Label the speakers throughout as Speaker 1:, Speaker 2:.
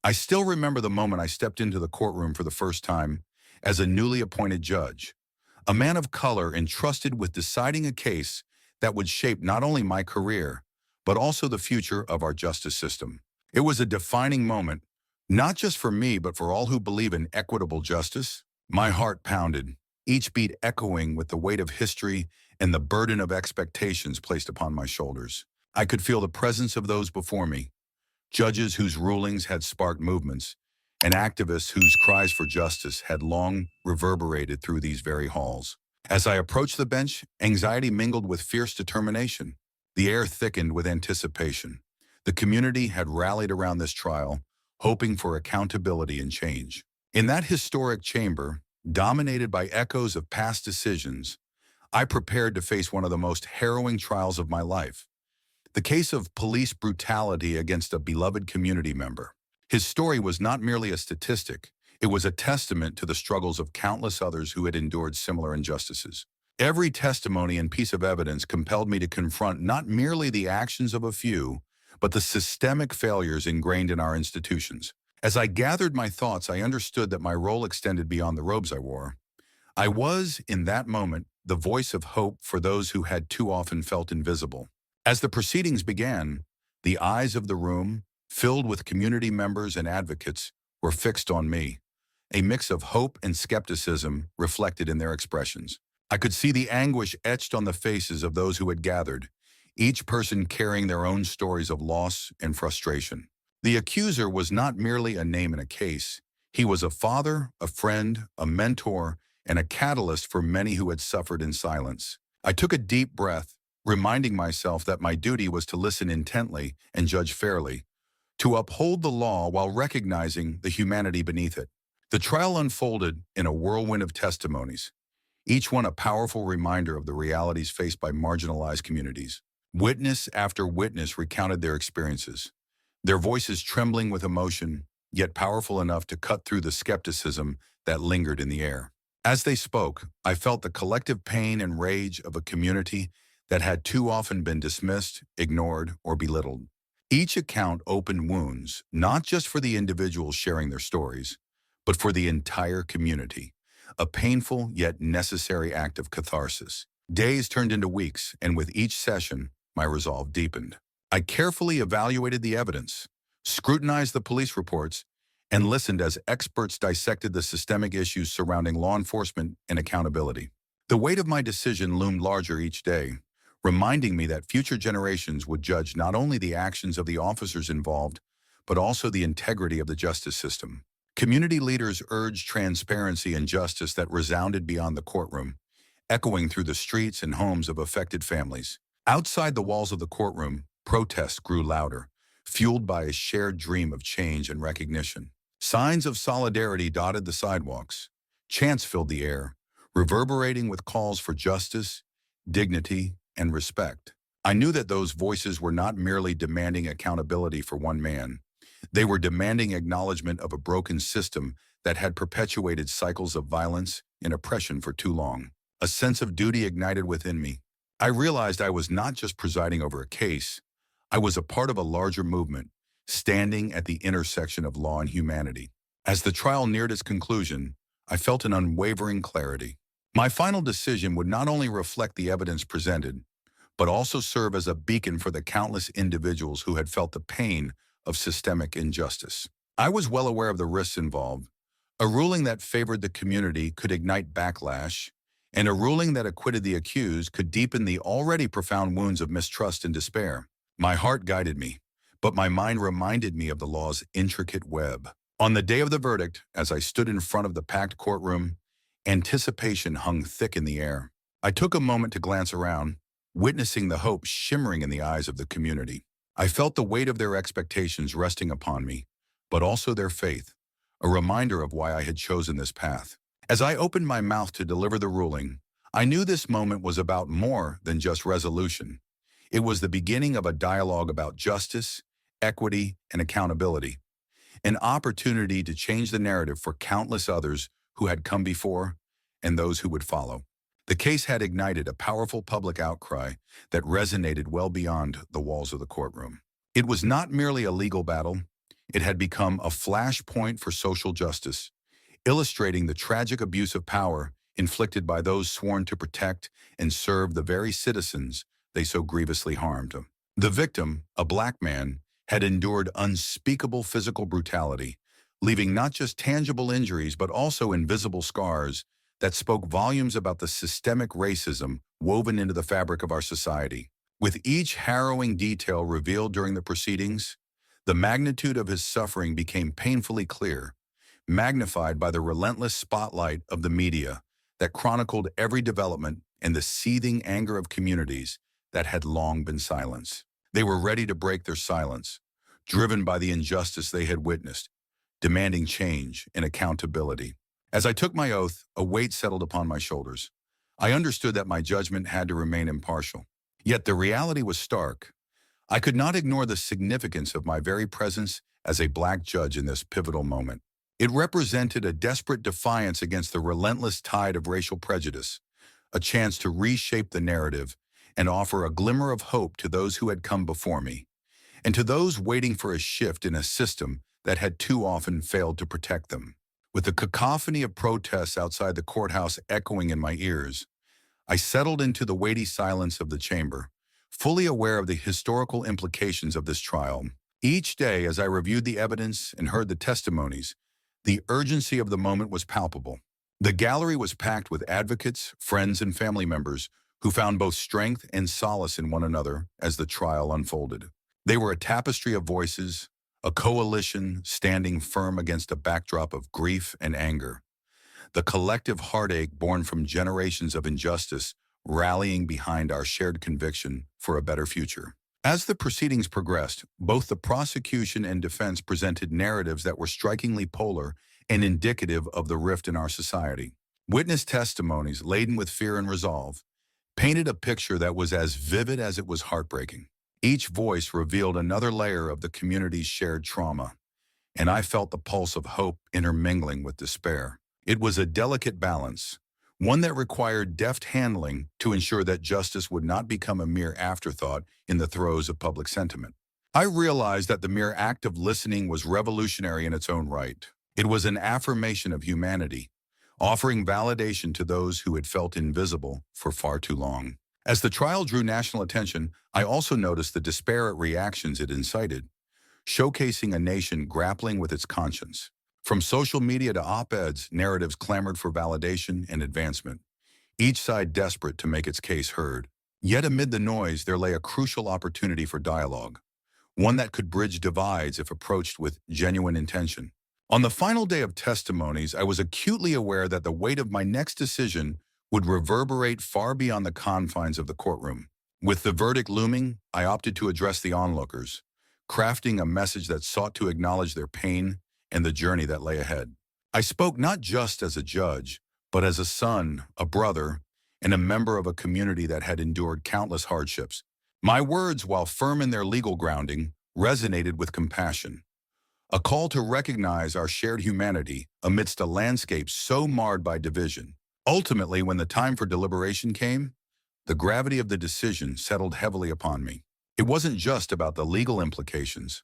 Speaker 1: I still remember the moment I stepped into the courtroom for the first time as a newly appointed judge, a man of color entrusted with deciding a case that would shape not only my career, but also the future of our justice system. It was a defining moment, not just for me, but for all who believe in equitable justice. My heart pounded, each beat echoing with the weight of history and the burden of expectations placed upon my shoulders. I could feel the presence of those before me, judges whose rulings had sparked movements, and activists whose cries for justice had long reverberated through these very halls. As I approached the bench, anxiety mingled with fierce determination. The air thickened with anticipation. The community had rallied around this trial, hoping for accountability and change. In that historic chamber, dominated by echoes of past decisions, I prepared to face one of the most harrowing trials of my life. The case of police brutality against a beloved community member. His story was not merely a statistic, it was a testament to the struggles of countless others who had endured similar injustices. Every testimony and piece of evidence compelled me to confront not merely the actions of a few, but the systemic failures ingrained in our institutions. As I gathered my thoughts, I understood that my role extended beyond the robes I wore. I was, in that moment, the voice of hope for those who had too often felt invisible. As the proceedings began, the eyes of the room, filled with community members and advocates, were fixed on me. A mix of hope and skepticism reflected in their expressions. I could see the anguish etched on the faces of those who had gathered, each person carrying their own stories of loss and frustration. The accuser was not merely a name in a case. He was a father, a friend, a mentor, and a catalyst for many who had suffered in silence. I took a deep breath, reminding myself that my duty was to listen intently and judge fairly, to uphold the law while recognizing the humanity beneath it. The trial unfolded in a whirlwind of testimonies, each one a powerful reminder of the realities faced by marginalized communities. Witness after witness recounted their experiences, their voices trembling with emotion, yet powerful enough to cut through the skepticism that lingered in the air. As they spoke, I felt the collective pain and rage of a community that had too often been dismissed, ignored, or belittled. Each account opened wounds, not just for the individuals sharing their stories, but for the entire community, a painful yet necessary act of catharsis. Days turned into weeks, and with each session, my resolve deepened. I carefully evaluated the evidence, scrutinized the police reports, and listened as experts dissected the systemic issues surrounding law enforcement and accountability. The weight of my decision loomed larger each day, reminding me that future generations would judge not only the actions of the officers involved, but also the integrity of the justice system. Community leaders urged transparency and justice that resounded beyond the courtroom, echoing through the streets and homes of affected families. Outside the walls of the courtroom, protests grew louder, fueled by a shared dream of change and recognition. Signs of solidarity dotted the sidewalks. Chants filled the air, reverberating with calls for justice, dignity, and respect. I knew that those voices were not merely demanding accountability for one man. They were demanding acknowledgement of a broken system that had perpetuated cycles of violence and oppression for too long. A sense of duty ignited within me. I realized I was not just presiding over a case. I was a part of a larger movement, standing at the intersection of law and humanity. As the trial neared its conclusion, I felt an unwavering clarity. My final decision would not only reflect the evidence presented, but also serve as a beacon for the countless individuals who had felt the pain of systemic injustice. I was well aware of the risks involved. A ruling that favored the community could ignite backlash, and a ruling that acquitted the accused could deepen the already profound wounds of mistrust and despair. My heart guided me, but my mind reminded me of the law's intricate web. On the day of the verdict, as I stood in front of the packed courtroom, anticipation hung thick in the air. I took a moment to glance around, witnessing the hope shimmering in the eyes of the community. I felt the weight of their expectations resting upon me, but also their faith, a reminder of why I had chosen this path. As I opened my mouth to deliver the ruling, I knew this moment was about more than just resolution. It was the beginning of a dialogue about justice, equity, and accountability, an opportunity to change the narrative for countless others who had come before and those who would follow. The case had ignited a powerful public outcry that resonated well beyond the walls of the courtroom. It was not merely a legal battle, It had become a flashpoint for social justice, illustrating the tragic abuse of power inflicted by those sworn to protect and serve the very citizens they so grievously harmed. The victim, a black man, had endured unspeakable physical brutality, leaving not just tangible injuries but also invisible scars that spoke volumes about the systemic racism woven into the fabric of our society. With each harrowing detail revealed during the proceedings, the magnitude of his suffering became painfully clear, magnified by the relentless spotlight of the media that chronicled every development and the seething anger of communities that had long been silenced. They were ready to break their silence, driven by the injustice they had witnessed, demanding change and accountability. As I took my oath, a weight settled upon my shoulders. I understood that my judgment had to remain impartial. Yet the reality was stark. I could not ignore the significance of my very presence as a black judge in this pivotal moment. It represented a desperate defiance against the relentless tide of racial prejudice, a chance to reshape the narrative and offer a glimmer of hope to those who had come before me, and to those waiting for a shift in a system that had too often failed to protect them. With the cacophony of protests outside the courthouse echoing in my ears, I settled into the weighty silence of the chamber, fully aware of the historical implications of this trial. Each day, as I reviewed the evidence and heard the testimonies, the urgency of the moment was palpable. The gallery was packed with advocates, friends, and family members who found both strength and solace in one another as the trial unfolded. They were a tapestry of voices, a coalition standing firm against a backdrop of grief and anger. The collective heartache born from generations of injustice rallying behind our shared conviction for a better future. As the proceedings progressed, both the prosecution and defense presented narratives that were strikingly polar and indicative of the rift in our society. Witness testimonies, laden with fear and resolve, painted a picture that was as vivid as it was heartbreaking. Each voice revealed another layer of the community's shared trauma, and I felt the pulse of hope intermingling with despair. It was a delicate balance, one that required deft handling to ensure that justice would not become a mere afterthought in the throes of public sentiment. I realized that the mere act of listening was revolutionary in its own right. It was an affirmation of humanity, offering validation to those who had felt invisible for far too long. As the trial drew national attention, I also noticed the disparate reactions it incited, showcasing a nation grappling with its conscience. From social media to op-eds, narratives clamored for validation and advancement, each side desperate to make its case heard. Yet amid the noise, there lay a crucial opportunity for dialogue, one that could bridge divides if approached with genuine intention. On the final day of testimonies, I was acutely aware that the weight of my next decision would reverberate far beyond the confines of the courtroom. With the verdict looming, I opted to address the onlookers, crafting a message that sought to acknowledge their pain and the journey that lay ahead. I spoke not just as a judge, but as a son, a brother, and a member of a community that had endured countless hardships. My words, while firm in their legal grounding, resonated with compassion, a call to recognize our shared humanity amidst a landscape so marred by division. Ultimately, when the time for deliberation came, the gravity of the decision settled heavily upon me. It wasn't just about the legal implications.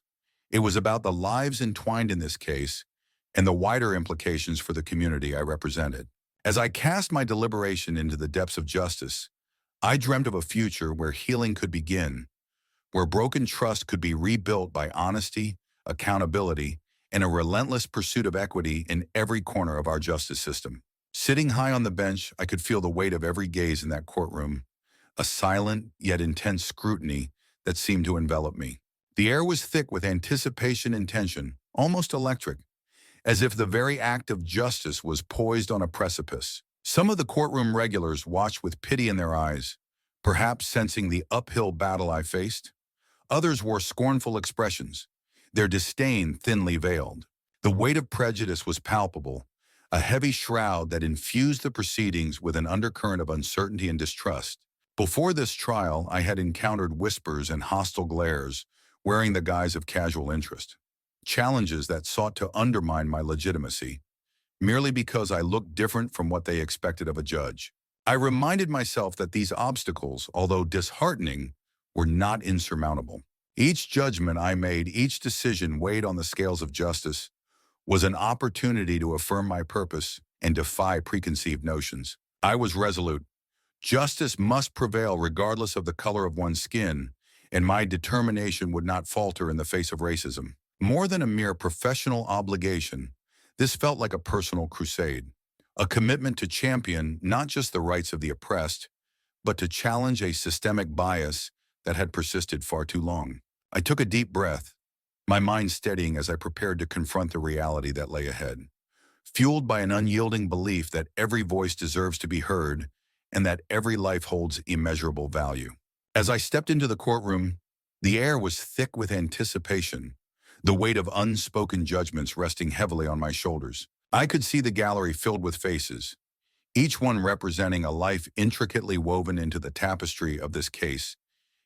Speaker 1: It was about the lives entwined in this case and the wider implications for the community I represented. As I cast my deliberation into the depths of justice, I dreamt of a future where healing could begin, where broken trust could be rebuilt by honesty, accountability, and a relentless pursuit of equity in every corner of our justice system. Sitting high on the bench, I could feel the weight of every gaze in that courtroom, a silent yet intense scrutiny that seemed to envelop me. The air was thick with anticipation and tension, almost electric, as if the very act of justice was poised on a precipice. Some of the courtroom regulars watched with pity in their eyes, perhaps sensing the uphill battle I faced. Others wore scornful expressions, their disdain thinly veiled. The weight of prejudice was palpable, a heavy shroud that infused the proceedings with an undercurrent of uncertainty and distrust. Before this trial, I had encountered whispers and hostile glares, wearing the guise of casual interest, challenges that sought to undermine my legitimacy, merely because I looked different from what they expected of a judge. I reminded myself that these obstacles, although disheartening, were not insurmountable. Each judgment I made, each decision weighed on the scales of justice, was an opportunity to affirm my purpose and defy preconceived notions. I was resolute. Justice must prevail regardless of the color of one's skin, and my determination would not falter in the face of racism. More than a mere professional obligation, this felt like a personal crusade, a commitment to champion not just the rights of the oppressed, but to challenge a systemic bias that had persisted far too long. I took a deep breath, my mind steadying as I prepared to confront the reality that lay ahead, fueled by an unyielding belief that every voice deserves to be heard and that every life holds immeasurable value. As I stepped into the courtroom, the air was thick with anticipation, the weight of unspoken judgments resting heavily on my shoulders. I could see the gallery filled with faces, each one representing a life intricately woven into the tapestry of this case,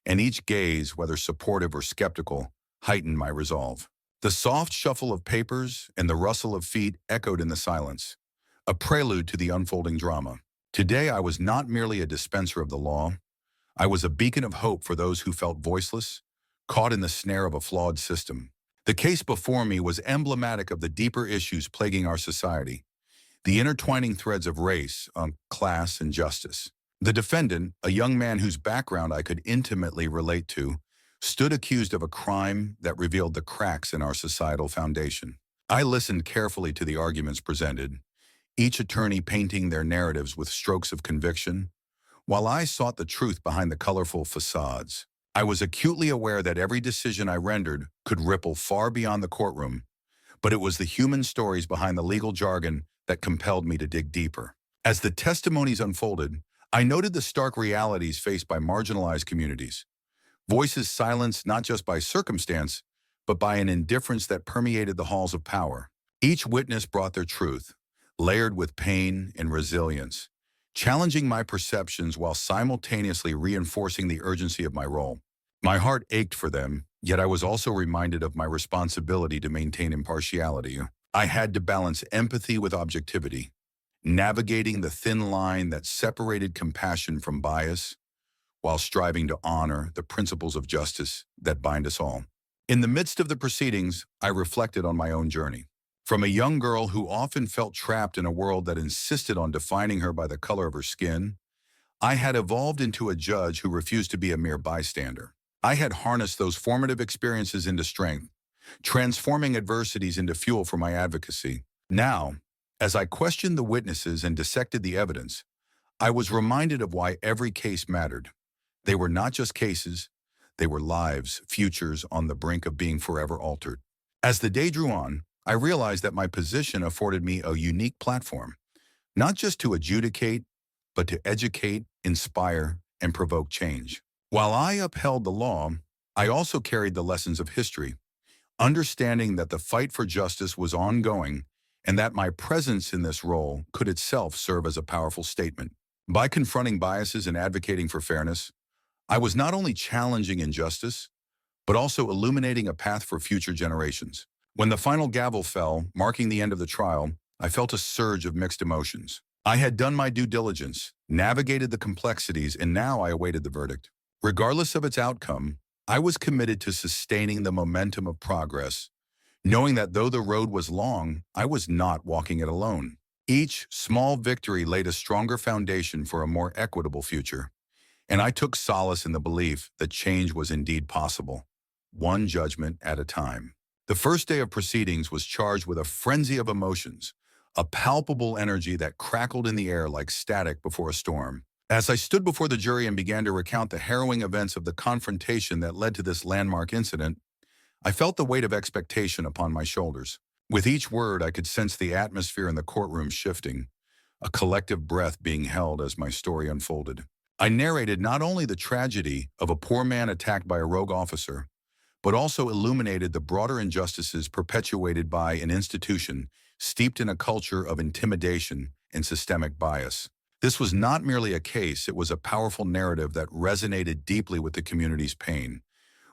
Speaker 1: and each gaze, whether supportive or skeptical, heightened my resolve. The soft shuffle of papers and the rustle of feet echoed in the silence, a prelude to the unfolding drama. Today I was not merely a dispenser of the law, I was a beacon of hope for those who felt voiceless, caught in the snare of a flawed system. The case before me was emblematic of the deeper issues plaguing our society, the intertwining threads of race, class, and justice. The defendant, a young man whose background I could intimately relate to, stood accused of a crime that revealed the cracks in our societal foundation. I listened carefully to the arguments presented, each attorney painting their narratives with strokes of conviction, while I sought the truth behind the colorful facades. I was acutely aware that every decision I rendered could ripple far beyond the courtroom, but it was the human stories behind the legal jargon that compelled me to dig deeper. As the testimonies unfolded, I noted the stark realities faced by marginalized communities, voices silenced not just by circumstance, but by an indifference that permeated the halls of power. Each witness brought their truth, layered with pain and resilience, challenging my perceptions while simultaneously reinforcing the urgency of my role. My heart ached for them, yet I was also reminded of my responsibility to maintain impartiality. I had to balance empathy with objectivity, navigating the thin line that separated compassion from bias, while striving to honor the principles of justice that bind us all. In the midst of the proceedings, I reflected on my own journey. From a young girl who often felt trapped in a world that insisted on defining her by the color of her skin, I had evolved into a judge who refused to be a mere bystander. I had harnessed those formative experiences into strength, transforming adversities into fuel for my advocacy. Now, as I questioned the witnesses and dissected the evidence, I was reminded of why every case mattered. They were not just cases, they were lives, futures on the brink of being forever altered. As the day drew on, I realized that my position afforded me a unique platform, not just to adjudicate, but to educate, inspire, and provoke change. While I upheld the law, I also carried the lessons of history, understanding that the fight for justice was ongoing and that my presence in this role could itself serve as a powerful statement. By confronting biases and advocating for fairness, I was not only challenging injustice, but also illuminating a path for future generations. When the final gavel fell, marking the end of the trial, I felt a surge of mixed emotions. I had done my due diligence, navigated the complexities, and now I awaited the verdict. Regardless of its outcome, I was committed to sustaining the momentum of progress, knowing that though the road was long, I was not walking it alone. Each small victory laid a stronger foundation for a more equitable future, and I took solace in the belief that change was indeed possible, one judgment at a time. The first day of proceedings was charged with a frenzy of emotions, a palpable energy that crackled in the air like static before a storm. As I stood before the jury and began to recount the harrowing events of the confrontation that led to this landmark incident, I felt the weight of expectation upon my shoulders. With each word, I could sense the atmosphere in the courtroom shifting, a collective breath being held as my story unfolded. I narrated not only the tragedy of a poor man attacked by a rogue officer, but also illuminated the broader injustices perpetuated by an institution steeped in a culture of intimidation and systemic bias. This was not merely a case, it was a powerful narrative that resonated deeply with the community's pain,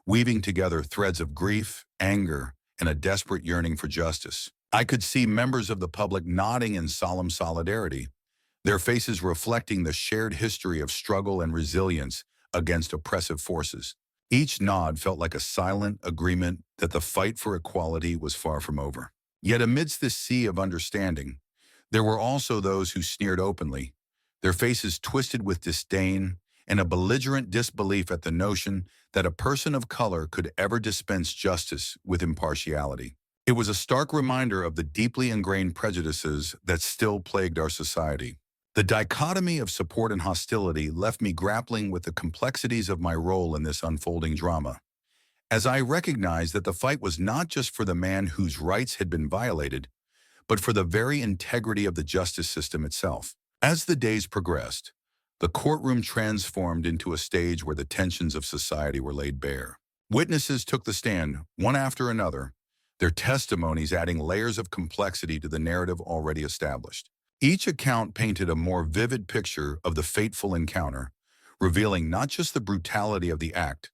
Speaker 1: weaving together threads of grief, anger, and a desperate yearning for justice. I could see members of the public nodding in solemn solidarity, their faces reflecting the shared history of struggle and resilience against oppressive forces. Each nod felt like a silent agreement that the fight for equality was far from over. Yet amidst this sea of understanding, there were also those who sneered openly, their faces twisted with disdain and a belligerent disbelief at the notion that a person of color could ever dispense justice with impartiality. It was a stark reminder of the deeply ingrained prejudices that still plagued our society. The dichotomy of support and hostility left me grappling with the complexities of my role in this unfolding drama, as I recognized that the fight was not just for the man whose rights had been violated, but for the very integrity of the justice system itself. As the days progressed, the courtroom transformed into a stage where the tensions of society were laid bare. Witnesses took the stand, one after another, their testimonies adding layers of complexity to the narrative already established. Each account painted a more vivid picture of the fateful encounter, revealing not just the brutality of the act,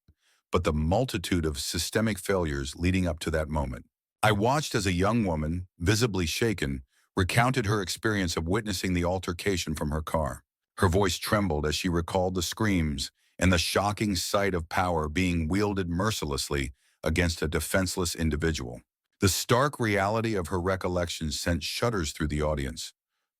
Speaker 1: but the multitude of systemic failures leading up to that moment. I watched as a young woman, visibly shaken, recounted her experience of witnessing the altercation from her car. Her voice trembled as she recalled the screams and the shocking sight of power being wielded mercilessly against a defenseless individual. The stark reality of her recollections sent shudders through the audience,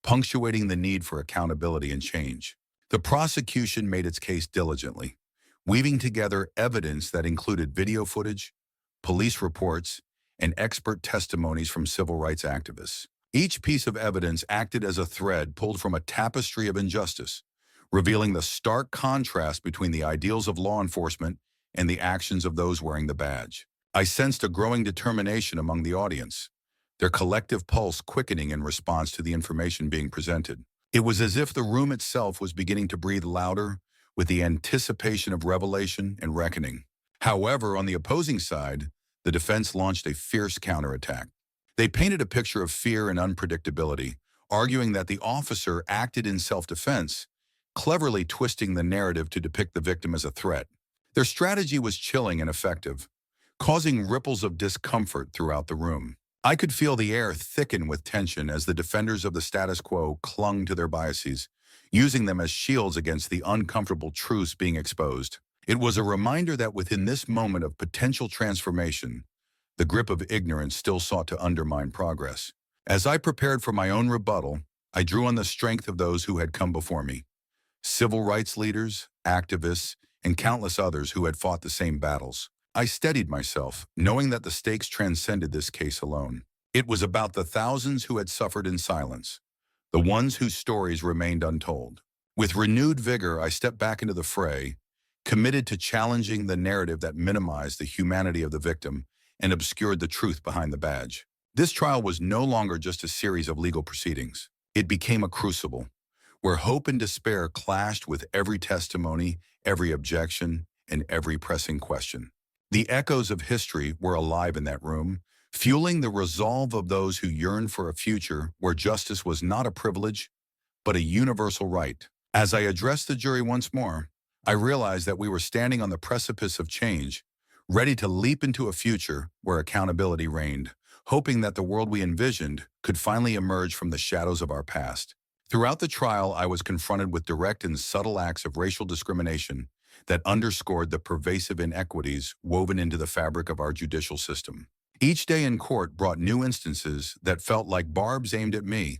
Speaker 1: punctuating the need for accountability and change. The prosecution made its case diligently, weaving together evidence that included video footage, police reports, and expert testimonies from civil rights activists. Each piece of evidence acted as a thread pulled from a tapestry of injustice, revealing the stark contrast between the ideals of law enforcement and the actions of those wearing the badge. I sensed a growing determination among the audience, their collective pulse quickening in response to the information being presented. It was as if the room itself was beginning to breathe louder with the anticipation of revelation and reckoning. However, on the opposing side, the defense launched a fierce counterattack. They painted a picture of fear and unpredictability, arguing that the officer acted in self-defense, cleverly twisting the narrative to depict the victim as a threat. Their strategy was chilling and effective, causing ripples of discomfort throughout the room. I could feel the air thicken with tension as the defenders of the status quo clung to their biases, using them as shields against the uncomfortable truths being exposed. It was a reminder that within this moment of potential transformation, the grip of ignorance still sought to undermine progress. As I prepared for my own rebuttal, I drew on the strength of those who had come before me, civil rights leaders, activists, and countless others who had fought the same battles. I steadied myself, knowing that the stakes transcended this case alone. It was about the thousands who had suffered in silence, the ones whose stories remained untold. With renewed vigor, I stepped back into the fray, committed to challenging the narrative that minimized the humanity of the victim and obscured the truth behind the badge. This trial was no longer just a series of legal proceedings. It became a crucible, where hope and despair clashed with every testimony, every objection, and every pressing question. The echoes of history were alive in that room, fueling the resolve of those who yearned for a future where justice was not a privilege, but a universal right. As I addressed the jury once more, I realized that we were standing on the precipice of change, ready to leap into a future where accountability reigned, hoping that the world we envisioned could finally emerge from the shadows of our past. Throughout the trial, I was confronted with direct and subtle acts of racial discrimination that underscored the pervasive inequities woven into the fabric of our judicial system. Each day in court brought new instances that felt like barbs aimed at me,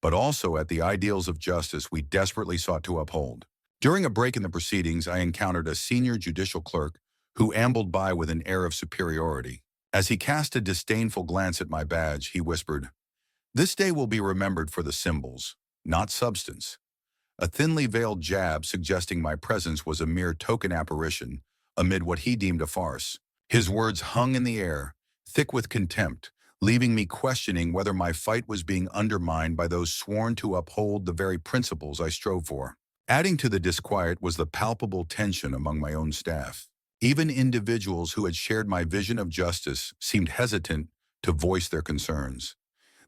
Speaker 1: but also at the ideals of justice we desperately sought to uphold. During a break in the proceedings, I encountered a senior judicial clerk who ambled by with an air of superiority. As he cast a disdainful glance at my badge, he whispered, "This day will be remembered for the symbols, not substance." A thinly veiled jab suggesting my presence was a mere token apparition amid what he deemed a farce. His words hung in the air, thick with contempt, leaving me questioning whether my fight was being undermined by those sworn to uphold the very principles I strove for. Adding to the disquiet was the palpable tension among my own staff. Even individuals who had shared my vision of justice seemed hesitant to voice their concerns,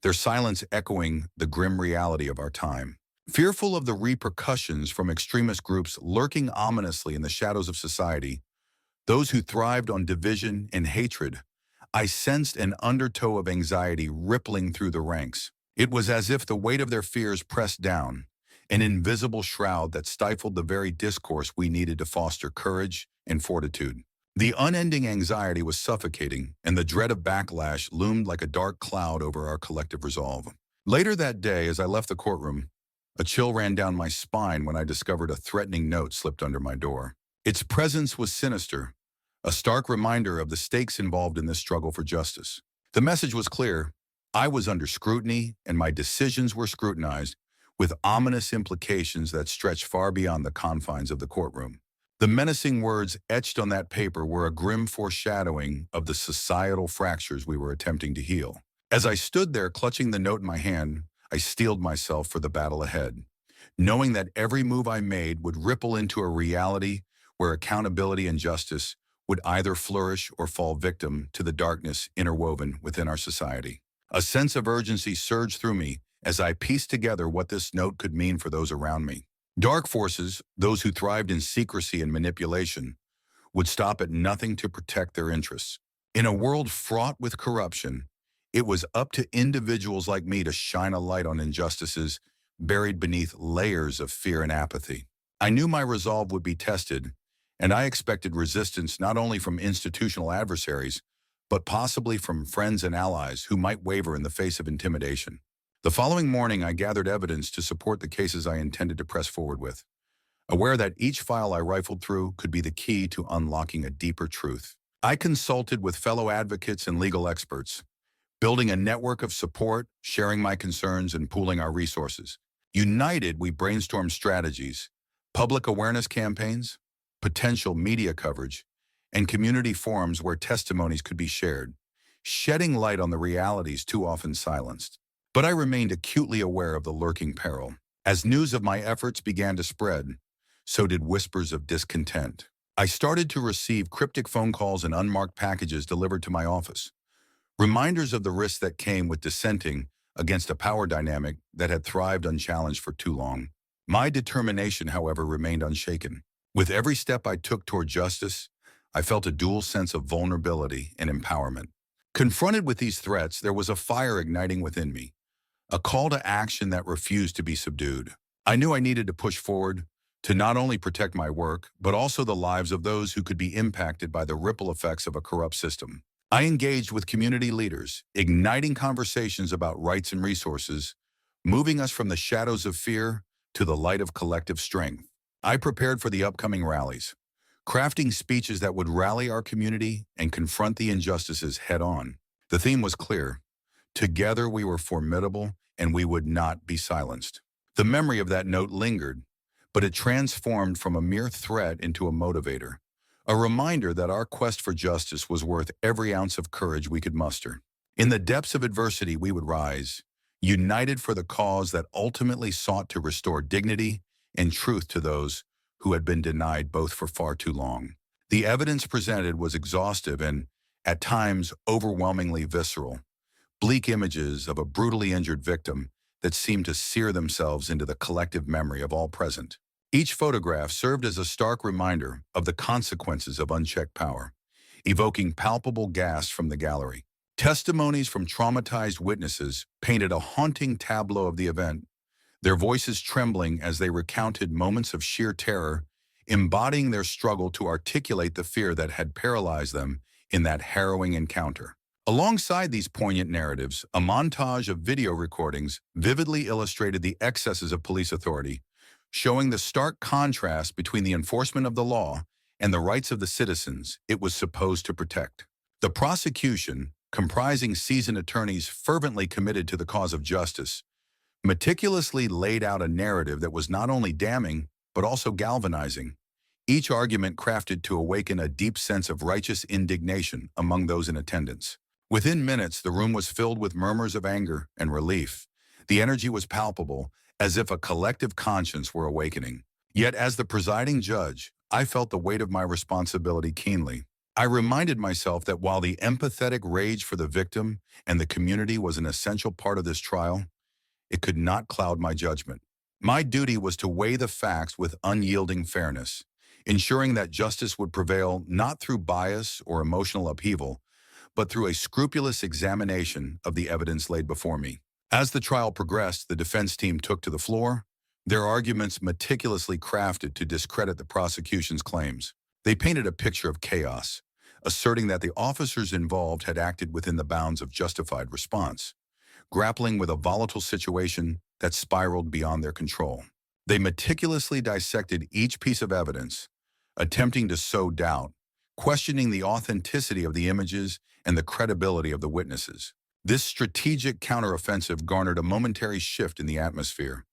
Speaker 1: their silence echoing the grim reality of our time. Fearful of the repercussions from extremist groups lurking ominously in the shadows of society, those who thrived on division and hatred, I sensed an undertow of anxiety rippling through the ranks. It was as if the weight of their fears pressed down, an invisible shroud that stifled the very discourse we needed to foster courage and fortitude. The unending anxiety was suffocating, and the dread of backlash loomed like a dark cloud over our collective resolve. Later that day, as I left the courtroom, a chill ran down my spine when I discovered a threatening note slipped under my door. Its presence was sinister, a stark reminder of the stakes involved in this struggle for justice. The message was clear. I was under scrutiny, and my decisions were scrutinized, with ominous implications that stretched far beyond the confines of the courtroom. The menacing words etched on that paper were a grim foreshadowing of the societal fractures we were attempting to heal. As I stood there clutching the note in my hand, I steeled myself for the battle ahead, knowing that every move I made would ripple into a reality where accountability and justice would either flourish or fall victim to the darkness interwoven within our society. A sense of urgency surged through me as I pieced together what this note could mean for those around me. Dark forces, those who thrived in secrecy and manipulation, would stop at nothing to protect their interests. In a world fraught with corruption, it was up to individuals like me to shine a light on injustices buried beneath layers of fear and apathy. I knew my resolve would be tested, and I expected resistance not only from institutional adversaries, but possibly from friends and allies who might waver in the face of intimidation. The following morning, I gathered evidence to support the cases I intended to press forward with, aware that each file I rifled through could be the key to unlocking a deeper truth. I consulted with fellow advocates and legal experts, building a network of support, sharing my concerns, and pooling our resources. United, we brainstormed strategies, public awareness campaigns, potential media coverage, and community forums where testimonies could be shared, shedding light on the realities too often silenced. But I remained acutely aware of the lurking peril. As news of my efforts began to spread, so did whispers of discontent. I started to receive cryptic phone calls and unmarked packages delivered to my office, reminders of the risks that came with dissenting against a power dynamic that had thrived unchallenged for too long. My determination, however, remained unshaken. With every step I took toward justice, I felt a dual sense of vulnerability and empowerment. Confronted with these threats, there was a fire igniting within me, a call to action that refused to be subdued. I knew I needed to push forward to not only protect my work, but also the lives of those who could be impacted by the ripple effects of a corrupt system. I engaged with community leaders, igniting conversations about rights and resources, moving us from the shadows of fear to the light of collective strength. I prepared for the upcoming rallies, crafting speeches that would rally our community and confront the injustices head-on. The theme was clear. Together we were formidable, and we would not be silenced. The memory of that note lingered, but it transformed from a mere threat into a motivator, a reminder that our quest for justice was worth every ounce of courage we could muster. In the depths of adversity, we would rise, united for the cause that ultimately sought to restore dignity and truth to those who had been denied both for far too long. The evidence presented was exhaustive and, at times, overwhelmingly visceral. Bleak images of a brutally injured victim that seemed to sear themselves into the collective memory of all present. Each photograph served as a stark reminder of the consequences of unchecked power, evoking palpable gasps from the gallery. Testimonies from traumatized witnesses painted a haunting tableau of the event, their voices trembling as they recounted moments of sheer terror, embodying their struggle to articulate the fear that had paralyzed them in that harrowing encounter. Alongside these poignant narratives, a montage of video recordings vividly illustrated the excesses of police authority, showing the stark contrast between the enforcement of the law and the rights of the citizens it was supposed to protect. The prosecution, comprising seasoned attorneys fervently committed to the cause of justice, meticulously laid out a narrative that was not only damning, but also galvanizing, each argument crafted to awaken a deep sense of righteous indignation among those in attendance. Within minutes, the room was filled with murmurs of anger and relief. The energy was palpable, as if a collective conscience were awakening. Yet as the presiding judge, I felt the weight of my responsibility keenly. I reminded myself that while the empathetic rage for the victim and the community was an essential part of this trial, it could not cloud my judgment. My duty was to weigh the facts with unyielding fairness, ensuring that justice would prevail not through bias or emotional upheaval, but through a scrupulous examination of the evidence laid before me. As the trial progressed, the defense team took to the floor, their arguments meticulously crafted to discredit the prosecution's claims. They painted a picture of chaos, asserting that the officers involved had acted within the bounds of justified response, grappling with a volatile situation that spiraled beyond their control. They meticulously dissected each piece of evidence, attempting to sow doubt, questioning the authenticity of the images and the credibility of the witnesses. This strategic counteroffensive garnered a momentary shift in the atmosphere.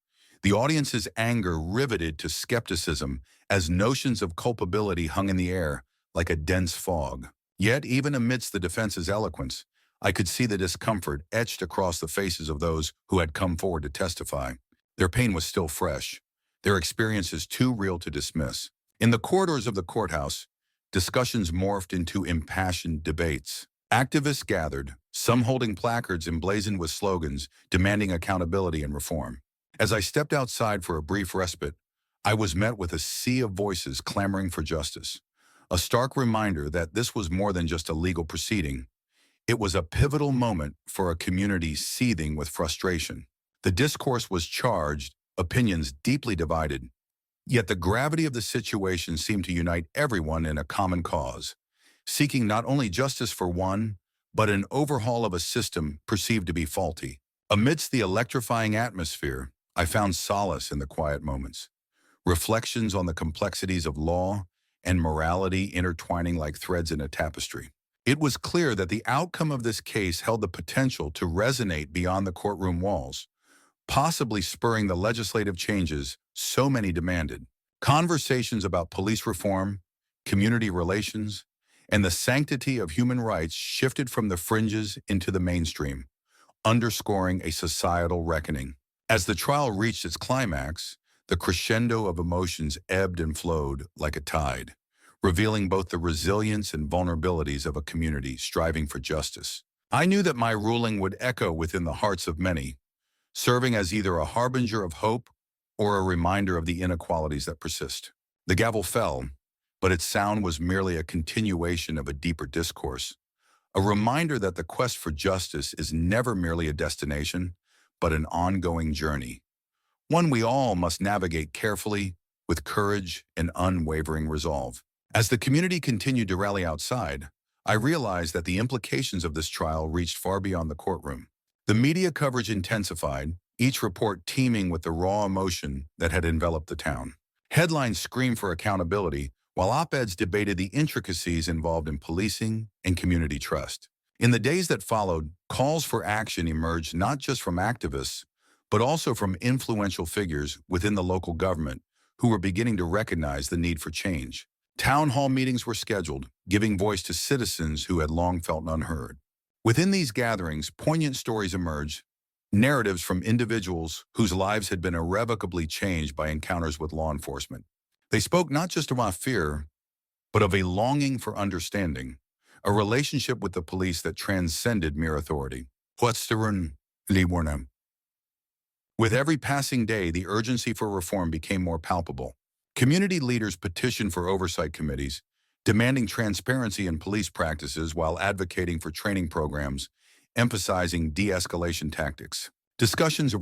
Speaker 1: The audience's anger riveted to skepticism as notions of culpability hung in the air like a dense fog. Yet, even amidst the defense's eloquence, I could see the discomfort etched across the faces of those who had come forward to testify. Their pain was still fresh, their experiences too real to dismiss. In the corridors of the courthouse, discussions morphed into impassioned debates. Activists gathered, some holding placards emblazoned with slogans demanding accountability and reform. As I stepped outside for a brief respite, I was met with a sea of voices clamoring for justice, a stark reminder that this was more than just a legal proceeding. It was a pivotal moment for a community seething with frustration. The discourse was charged, opinions deeply divided, yet the gravity of the situation seemed to unite everyone in a common cause, seeking not only justice for one, but an overhaul of a system perceived to be faulty. Amidst the electrifying atmosphere, I found solace in the quiet moments, reflections on the complexities of law and morality intertwining like threads in a tapestry. It was clear that the outcome of this case held the potential to resonate beyond the courtroom walls, possibly spurring the legislative changes so many demanded. Conversations about police reform, community relations, and the sanctity of human rights shifted from the fringes into the mainstream, underscoring a societal reckoning. As the trial reached its climax, the crescendo of emotions ebbed and flowed like a tide, revealing both the resilience and vulnerabilities of a community striving for justice. I knew that my ruling would echo within the hearts of many, serving as either a harbinger of hope or a reminder of the inequalities that persist. The gavel fell, but its sound was merely a continuation of a deeper discourse, a reminder that the quest for justice is never merely a destination, but an ongoing journey, one we all must navigate carefully, with courage and unwavering resolve. As the community continued to rally outside, I realized that the implications of this trial reached far beyond the courtroom. The media coverage intensified, each report teeming with the raw emotion that had enveloped the town. Headlines screamed for accountability, while op-eds debated the intricacies involved in policing and community trust. In the days that followed, calls for action emerged not just from activists, but also from influential figures within the local government who were beginning to recognize the need for change. Town hall meetings were scheduled, giving voice to citizens who had long felt unheard. Within these gatherings, poignant stories emerged, narratives from individuals whose lives had been irrevocably changed by encounters with law enforcement. They spoke not just about fear, but of a longing for understanding, a relationship with the police that transcended mere authority. With every passing day, the urgency for reform became more palpable. Community leaders petitioned for oversight committees, demanding transparency in police practices while advocating for training programs, emphasizing de-escalation tactics. Discussions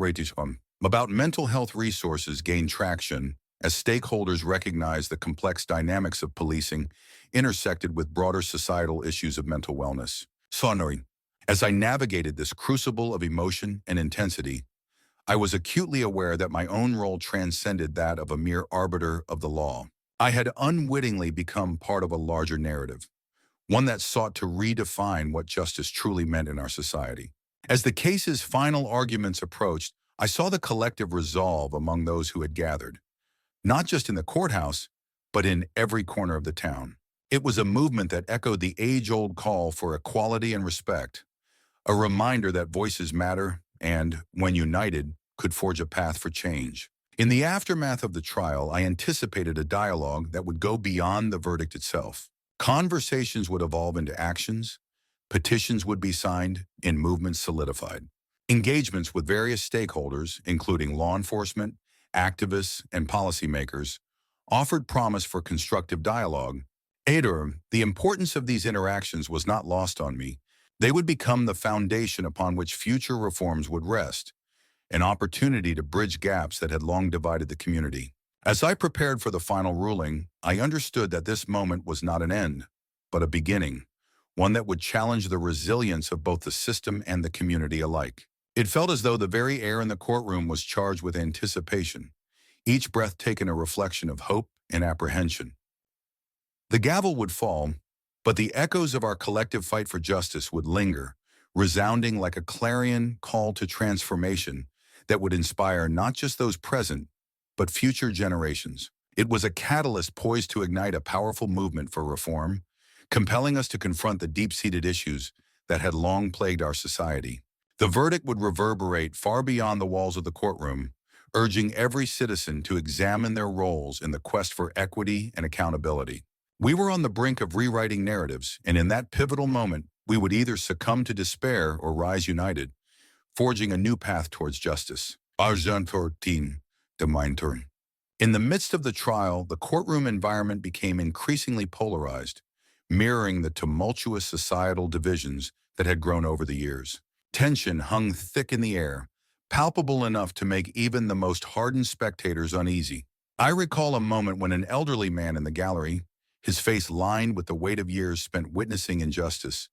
Speaker 1: about mental health resources gained traction as stakeholders recognized the complex dynamics of policing intersected with broader societal issues of mental wellness. As I navigated this crucible of emotion and intensity, I was acutely aware that my own role transcended that of a mere arbiter of the law. I had unwittingly become part of a larger narrative, one that sought to redefine what justice truly meant in our society. As the case's final arguments approached, I saw the collective resolve among those who had gathered, not just in the courthouse, but in every corner of the town. It was a movement that echoed the age-old call for equality and respect, a reminder that voices matter and, when united, could forge a path for change. In the aftermath of the trial, I anticipated a dialogue that would go beyond the verdict itself. Conversations would evolve into actions, petitions would be signed, and movements solidified. Engagements with various stakeholders, including law enforcement, activists, and policymakers, offered promise for constructive dialogue. The importance of these interactions was not lost on me. They would become the foundation upon which future reforms would rest, an opportunity to bridge gaps that had long divided the community. As I prepared for the final ruling, I understood that this moment was not an end, but a beginning, one that would challenge the resilience of both the system and the community alike. It felt as though the very air in the courtroom was charged with anticipation, each breath taken a reflection of hope and apprehension. The gavel would fall, but the echoes of our collective fight for justice would linger, resounding like a clarion call to transformation that would inspire not just those present, but future generations. It was a catalyst poised to ignite a powerful movement for reform, compelling us to confront the deep-seated issues that had long plagued our society. The verdict would reverberate far beyond the walls of the courtroom, urging every citizen to examine their roles in the quest for equity and accountability. We were on the brink of rewriting narratives, and in that pivotal moment, we would either succumb to despair or rise united, forging a new path towards justice. Arjan 14, de mijn turn. In the midst of the trial, the courtroom environment became increasingly polarized, mirroring the tumultuous societal divisions that had grown over the years. Tension hung thick in the air, palpable enough to make even the most hardened spectators uneasy. I recall a moment when an elderly man in the gallery, his face lined with the weight of years spent witnessing injustice,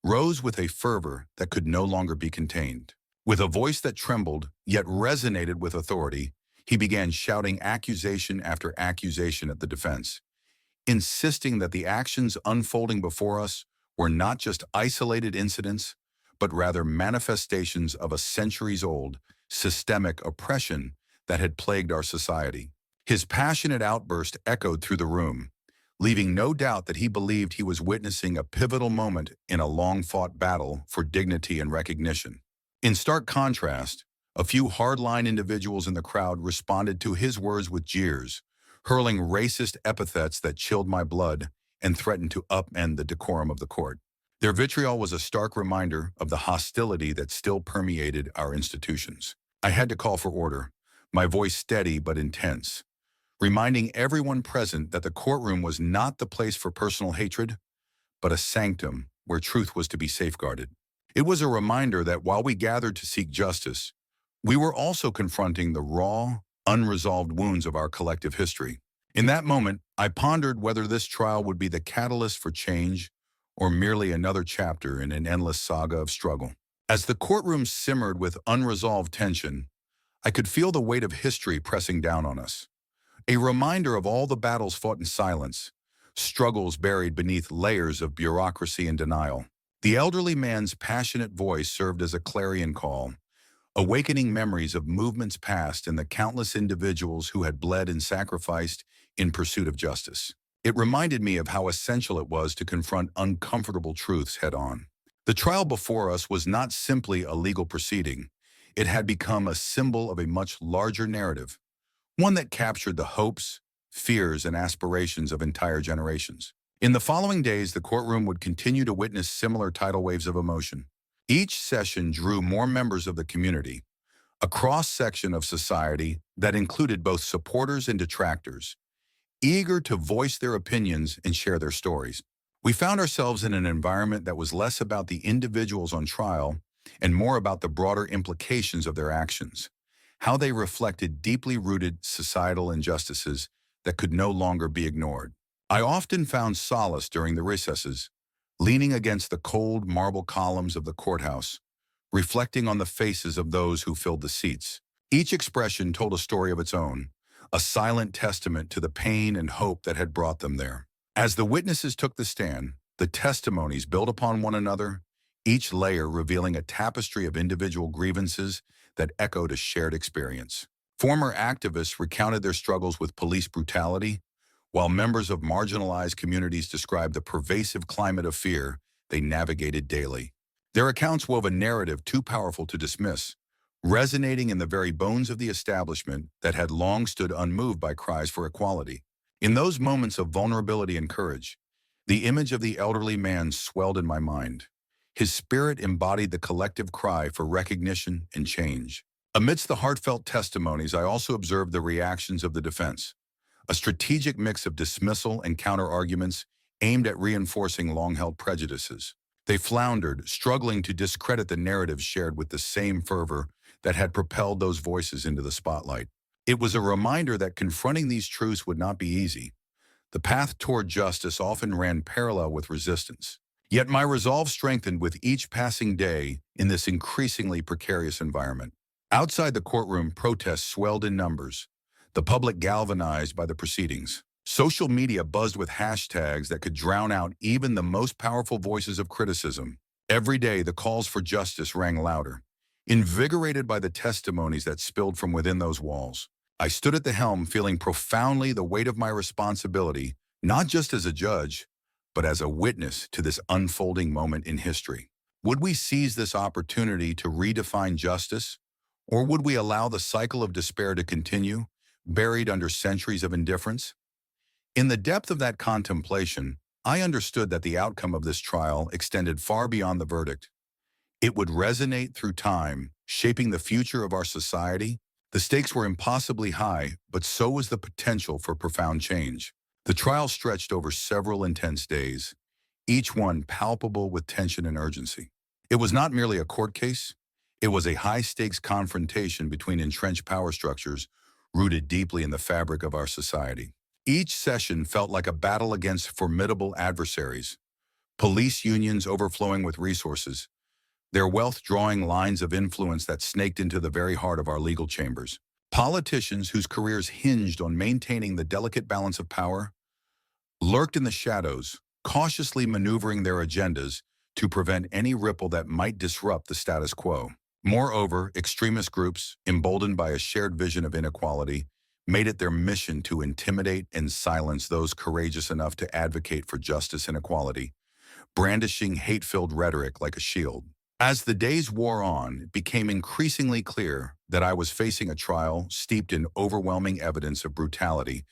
Speaker 1: rose with a fervor that could no longer be contained. With a voice that trembled, yet resonated with authority, he began shouting accusation after accusation at the defense, insisting that the actions unfolding before us were not just isolated incidents, but rather manifestations of a centuries-old, systemic oppression that had plagued our society. His passionate outburst echoed through the room, leaving no doubt that he believed he was witnessing a pivotal moment in a long-fought battle for dignity and recognition. In stark contrast, a few hardline individuals in the crowd responded to his words with jeers, hurling racist epithets that chilled my blood and threatened to upend the decorum of the court. Their vitriol was a stark reminder of the hostility that still permeated our institutions. I had to call for order, my voice steady but intense, reminding everyone present that the courtroom was not the place for personal hatred, but a sanctum where truth was to be safeguarded. It was a reminder that while we gathered to seek justice, we were also confronting the raw, unresolved wounds of our collective history. In that moment, I pondered whether this trial would be the catalyst for change or merely another chapter in an endless saga of struggle. As the courtroom simmered with unresolved tension, I could feel the weight of history pressing down on us. A reminder of all the battles fought in silence, struggles buried beneath layers of bureaucracy and denial. The elderly man's passionate voice served as a clarion call, awakening memories of movements past and the countless individuals who had bled and sacrificed in pursuit of justice. It reminded me of how essential it was to confront uncomfortable truths head-on. The trial before us was not simply a legal proceeding. It had become a symbol of a much larger narrative, one that captured the hopes, fears, and aspirations of entire generations. In the following days, the courtroom would continue to witness similar tidal waves of emotion. Each session drew more members of the community, a cross-section of society that included both supporters and detractors, eager to voice their opinions and share their stories. We found ourselves in an environment that was less about the individuals on trial and more about the broader implications of their actions, how they reflected deeply rooted societal injustices that could no longer be ignored. I often found solace during the recesses, leaning against the cold marble columns of the courthouse, reflecting on the faces of those who filled the seats. Each expression told a story of its own, a silent testament to the pain and hope that had brought them there. As the witnesses took the stand, the testimonies built upon one another, each layer revealing a tapestry of individual grievances that echoed a shared experience. Former activists recounted their struggles with police brutality, while members of marginalized communities described the pervasive climate of fear they navigated daily. Their accounts wove a narrative too powerful to dismiss, resonating in the very bones of the establishment that had long stood unmoved by cries for equality. In those moments of vulnerability and courage, the image of the elderly man swelled in my mind. His spirit embodied the collective cry for recognition and change. Amidst the heartfelt testimonies, I also observed the reactions of the defense, a strategic mix of dismissal and counter-arguments aimed at reinforcing long-held prejudices. They floundered, struggling to discredit the narratives shared with the same fervor that had propelled those voices into the spotlight. It was a reminder that confronting these truths would not be easy. The path toward justice often ran parallel with resistance. Yet my resolve strengthened with each passing day in this increasingly precarious environment. Outside the courtroom, protests swelled in numbers, the public galvanized by the proceedings. Social media buzzed with hashtags that could drown out even the most powerful voices of criticism. Every day, the calls for justice rang louder, invigorated by the testimonies that spilled from within those walls. I stood at the helm feeling profoundly the weight of my responsibility, not just as a judge, but as a witness to this unfolding moment in history. Would we seize this opportunity to redefine justice, or would we allow the cycle of despair to continue, buried under centuries of indifference? In the depth of that contemplation, I understood that the outcome of this trial extended far beyond the verdict. It would resonate through time, shaping the future of our society. The stakes were impossibly high, but so was the potential for profound change. The trial stretched over several intense days, each one palpable with tension and urgency. It was not merely a court case, it was a high-stakes confrontation between entrenched power structures rooted deeply in the fabric of our society. Each session felt like a battle against formidable adversaries, police unions overflowing with resources, their wealth drawing lines of influence that snaked into the very heart of our legal chambers. Politicians whose careers hinged on maintaining the delicate balance of power lurked in the shadows, cautiously maneuvering their agendas to prevent any ripple that might disrupt the status quo. Moreover, extremist groups, emboldened by a shared vision of inequality, made it their mission to intimidate and silence those courageous enough to advocate for justice and equality, brandishing hate-filled rhetoric like a shield. As the days wore on, it became increasingly clear that I was facing a trial steeped in overwhelming evidence of brutality,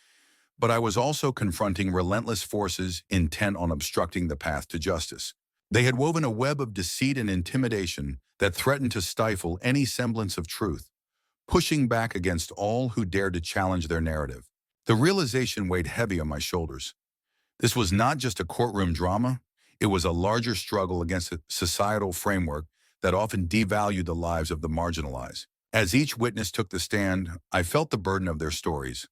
Speaker 1: but I was also confronting relentless forces intent on obstructing the path to justice. They had woven a web of deceit and intimidation that threatened to stifle any semblance of truth, pushing back against all who dared to challenge their narrative. The realization weighed heavy on my shoulders. This was not just a courtroom drama, it was a larger struggle against a societal framework that often devalued the lives of the marginalized. As each witness took the stand, I felt the burden of their stories,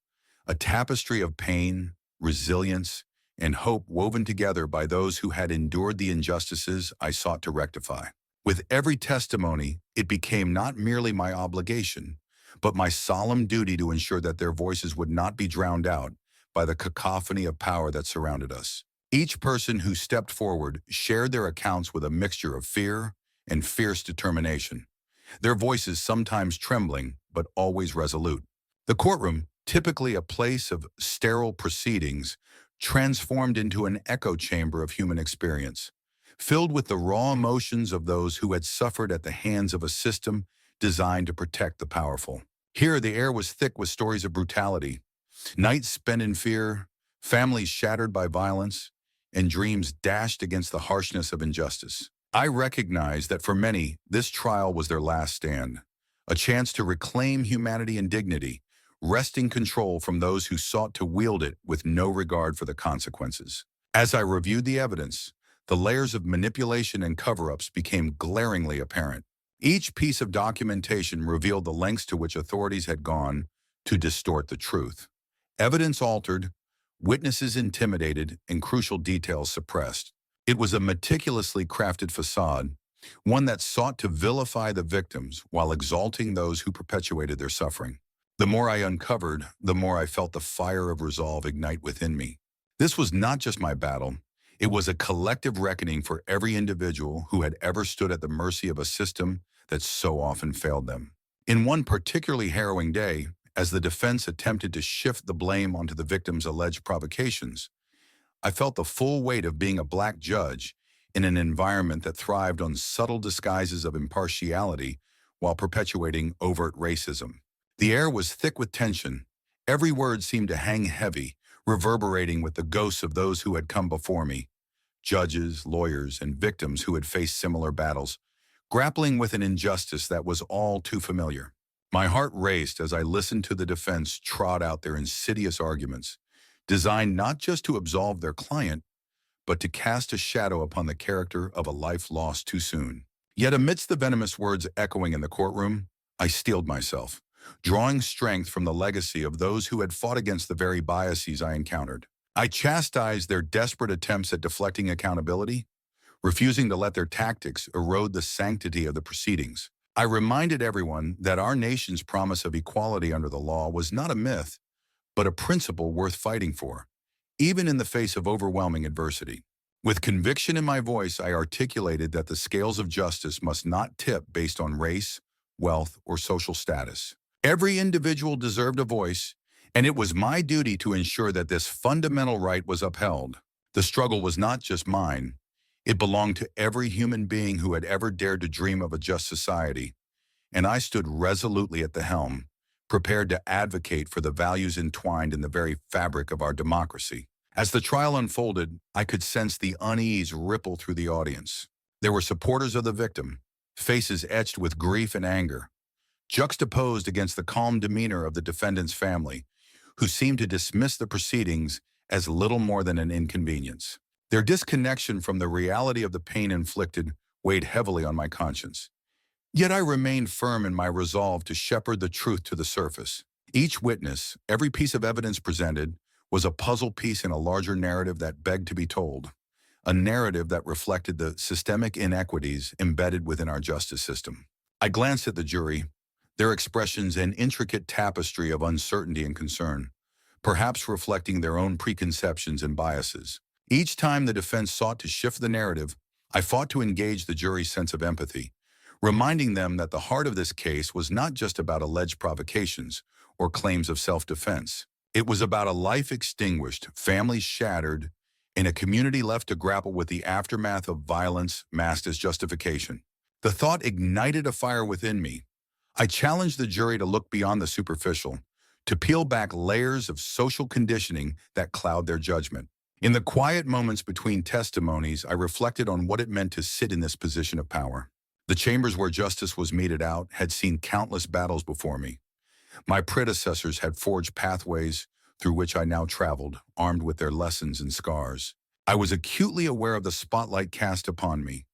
Speaker 1: a tapestry of pain, resilience, and hope woven together by those who had endured the injustices I sought to rectify. With every testimony, it became not merely my obligation, but my solemn duty to ensure that their voices would not be drowned out by the cacophony of power that surrounded us. Each person who stepped forward shared their accounts with a mixture of fear and fierce determination, their voices sometimes trembling but always resolute. The courtroom, typically a place of sterile proceedings, transformed into an echo chamber of human experience, filled with the raw emotions of those who had suffered at the hands of a system designed to protect the powerful. Here, the air was thick with stories of brutality, nights spent in fear, families shattered by violence, and dreams dashed against the harshness of injustice. I recognize that for many, this trial was their last stand, a chance to reclaim humanity and dignity, wresting control from those who sought to wield it with no regard for the consequences. As I reviewed the evidence, the layers of manipulation and cover-ups became glaringly apparent. Each piece of documentation revealed the lengths to which authorities had gone to distort the truth. Evidence altered, witnesses intimidated, and crucial details suppressed. It was a meticulously crafted facade, one that sought to vilify the victims while exalting those who perpetuated their suffering. The more I uncovered, the more I felt the fire of resolve ignite within me. This was not just my battle. It was a collective reckoning for every individual who had ever stood at the mercy of a system that so often failed them. In one particularly harrowing day, as the defense attempted to shift the blame onto the victim's alleged provocations, I felt the full weight of being a black judge in an environment that thrived on subtle disguises of impartiality while perpetuating overt racism. The air was thick with tension. Every word seemed to hang heavy, reverberating with the ghosts of those who had come before me, judges, lawyers, and victims who had faced similar battles, grappling with an injustice that was all too familiar. My heart raced as I listened to the defense trot out their insidious arguments, designed not just to absolve their client, but to cast a shadow upon the character of a life lost too soon. Yet amidst the venomous words echoing in the courtroom, I steeled myself, drawing strength from the legacy of those who had fought against the very biases I encountered. I chastised their desperate attempts at deflecting accountability, refusing to let their tactics erode the sanctity of the proceedings. I reminded everyone that our nation's promise of equality under the law was not a myth, but a principle worth fighting for, even in the face of overwhelming adversity. With conviction in my voice, I articulated that the scales of justice must not tip based on race, wealth, or social status. Every individual deserved a voice, and it was my duty to ensure that this fundamental right was upheld. The struggle was not just mine. It belonged to every human being who had ever dared to dream of a just society, and I stood resolutely at the helm, prepared to advocate for the values entwined in the very fabric of our democracy. As the trial unfolded, I could sense the unease ripple through the audience. There were supporters of the victim, faces etched with grief and anger, juxtaposed against the calm demeanor of the defendant's family, who seemed to dismiss the proceedings as little more than an inconvenience. Their disconnection from the reality of the pain inflicted weighed heavily on my conscience. Yet I remained firm in my resolve to shepherd the truth to the surface. Each witness, every piece of evidence presented, was a puzzle piece in a larger narrative that begged to be told, a narrative that reflected the systemic inequities embedded within our justice system. I glanced at the jury, their expressions an intricate tapestry of uncertainty and concern, perhaps reflecting their own preconceptions and biases. Each time the defense sought to shift the narrative, I fought to engage the jury's sense of empathy, reminding them that the heart of this case was not just about alleged provocations or claims of self-defense. It was about a life extinguished, families shattered, and a community left to grapple with the aftermath of violence masked as justification. The thought ignited a fire within me. I challenged the jury to look beyond the superficial, to peel back layers of social conditioning that cloud their judgment. In the quiet moments between testimonies, I reflected on what it meant to sit in this position of power. The chambers where justice was meted out had seen countless battles before me. My predecessors had forged pathways through which I now traveled, armed with their lessons and scars. I was acutely aware of the spotlight cast upon me,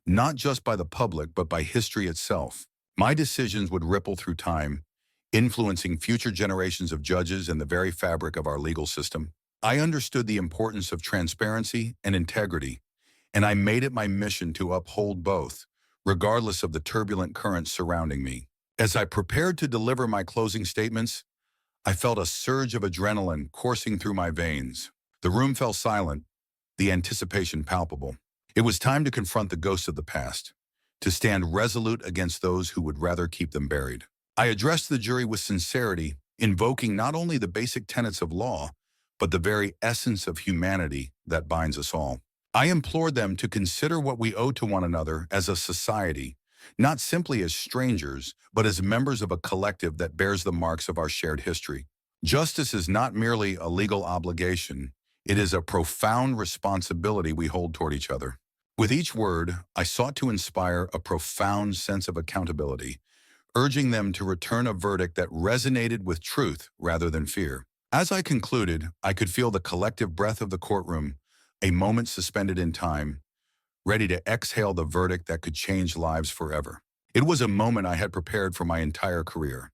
Speaker 1: not just by the public, but by history itself. My decisions would ripple through time, influencing future generations of judges and the very fabric of our legal system. I understood the importance of transparency and integrity, and I made it my mission to uphold both, regardless of the turbulent currents surrounding me. As I prepared to deliver my closing statements, I felt a surge of adrenaline coursing through my veins. The room fell silent, the anticipation palpable. It was time to confront the ghosts of the past, to stand resolute against those who would rather keep them buried. I addressed the jury with sincerity, invoking not only the basic tenets of law, but the very essence of humanity that binds us all. I implored them to consider what we owe to one another as a society, not simply as strangers, but as members of a collective that bears the marks of our shared history. Justice is not merely a legal obligation, it is a profound responsibility we hold toward each other. With each word, I sought to inspire a profound sense of accountability, urging them to return a verdict that resonated with truth rather than fear. As I concluded, I could feel the collective breath of the courtroom, a moment suspended in time, ready to exhale the verdict that could change lives forever. It was a moment I had prepared for my entire career,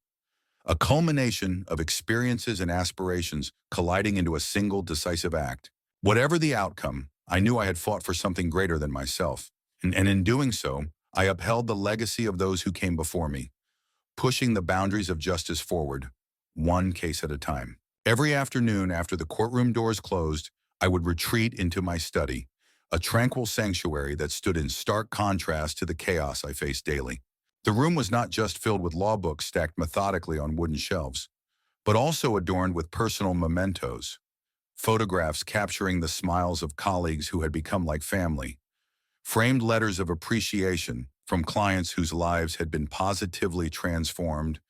Speaker 1: a culmination of experiences and aspirations colliding into a single decisive act. Whatever the outcome, I knew I had fought for something greater than myself, and in doing so, I upheld the legacy of those who came before me, pushing the boundaries of justice forward, one case at a time. Every afternoon after the courtroom doors closed, I would retreat into my study, a tranquil sanctuary that stood in stark contrast to the chaos I faced daily. The room was not just filled with law books stacked methodically on wooden shelves, but also adorned with personal mementos, photographs capturing the smiles of colleagues who had become like family, framed letters of appreciation from clients whose lives had been positively transformed,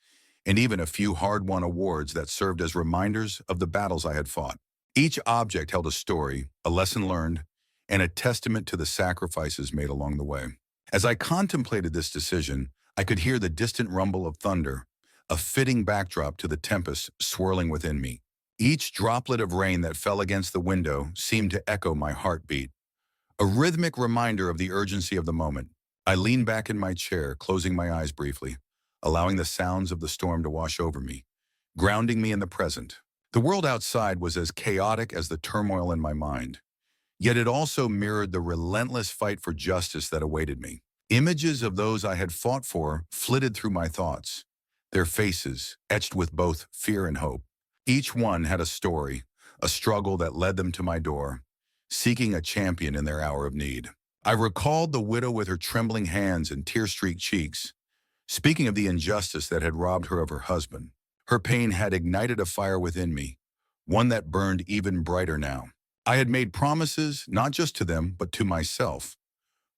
Speaker 1: and even a few hard-won awards that served as reminders of the battles I had fought. Each object held a story, a lesson learned, and a testament to the sacrifices made along the way. As I contemplated this decision, I could hear the distant rumble of thunder, a fitting backdrop to the tempest swirling within me. Each droplet of rain that fell against the window seemed to echo my heartbeat, a rhythmic reminder of the urgency of the moment. I leaned back in my chair, closing my eyes briefly, allowing the sounds of the storm to wash over me, grounding me in the present. The world outside was as chaotic as the turmoil in my mind, yet it also mirrored the relentless fight for justice that awaited me. Images of those I had fought for flitted through my thoughts, their faces etched with both fear and hope. Each one had a story, a struggle that led them to my door, seeking a champion in their hour of need. I recalled the widow with her trembling hands and tear-streaked cheeks, speaking of the injustice that had robbed her of her husband. Her pain had ignited a fire within me, one that burned even brighter now. I had made promises, not just to them, but to myself.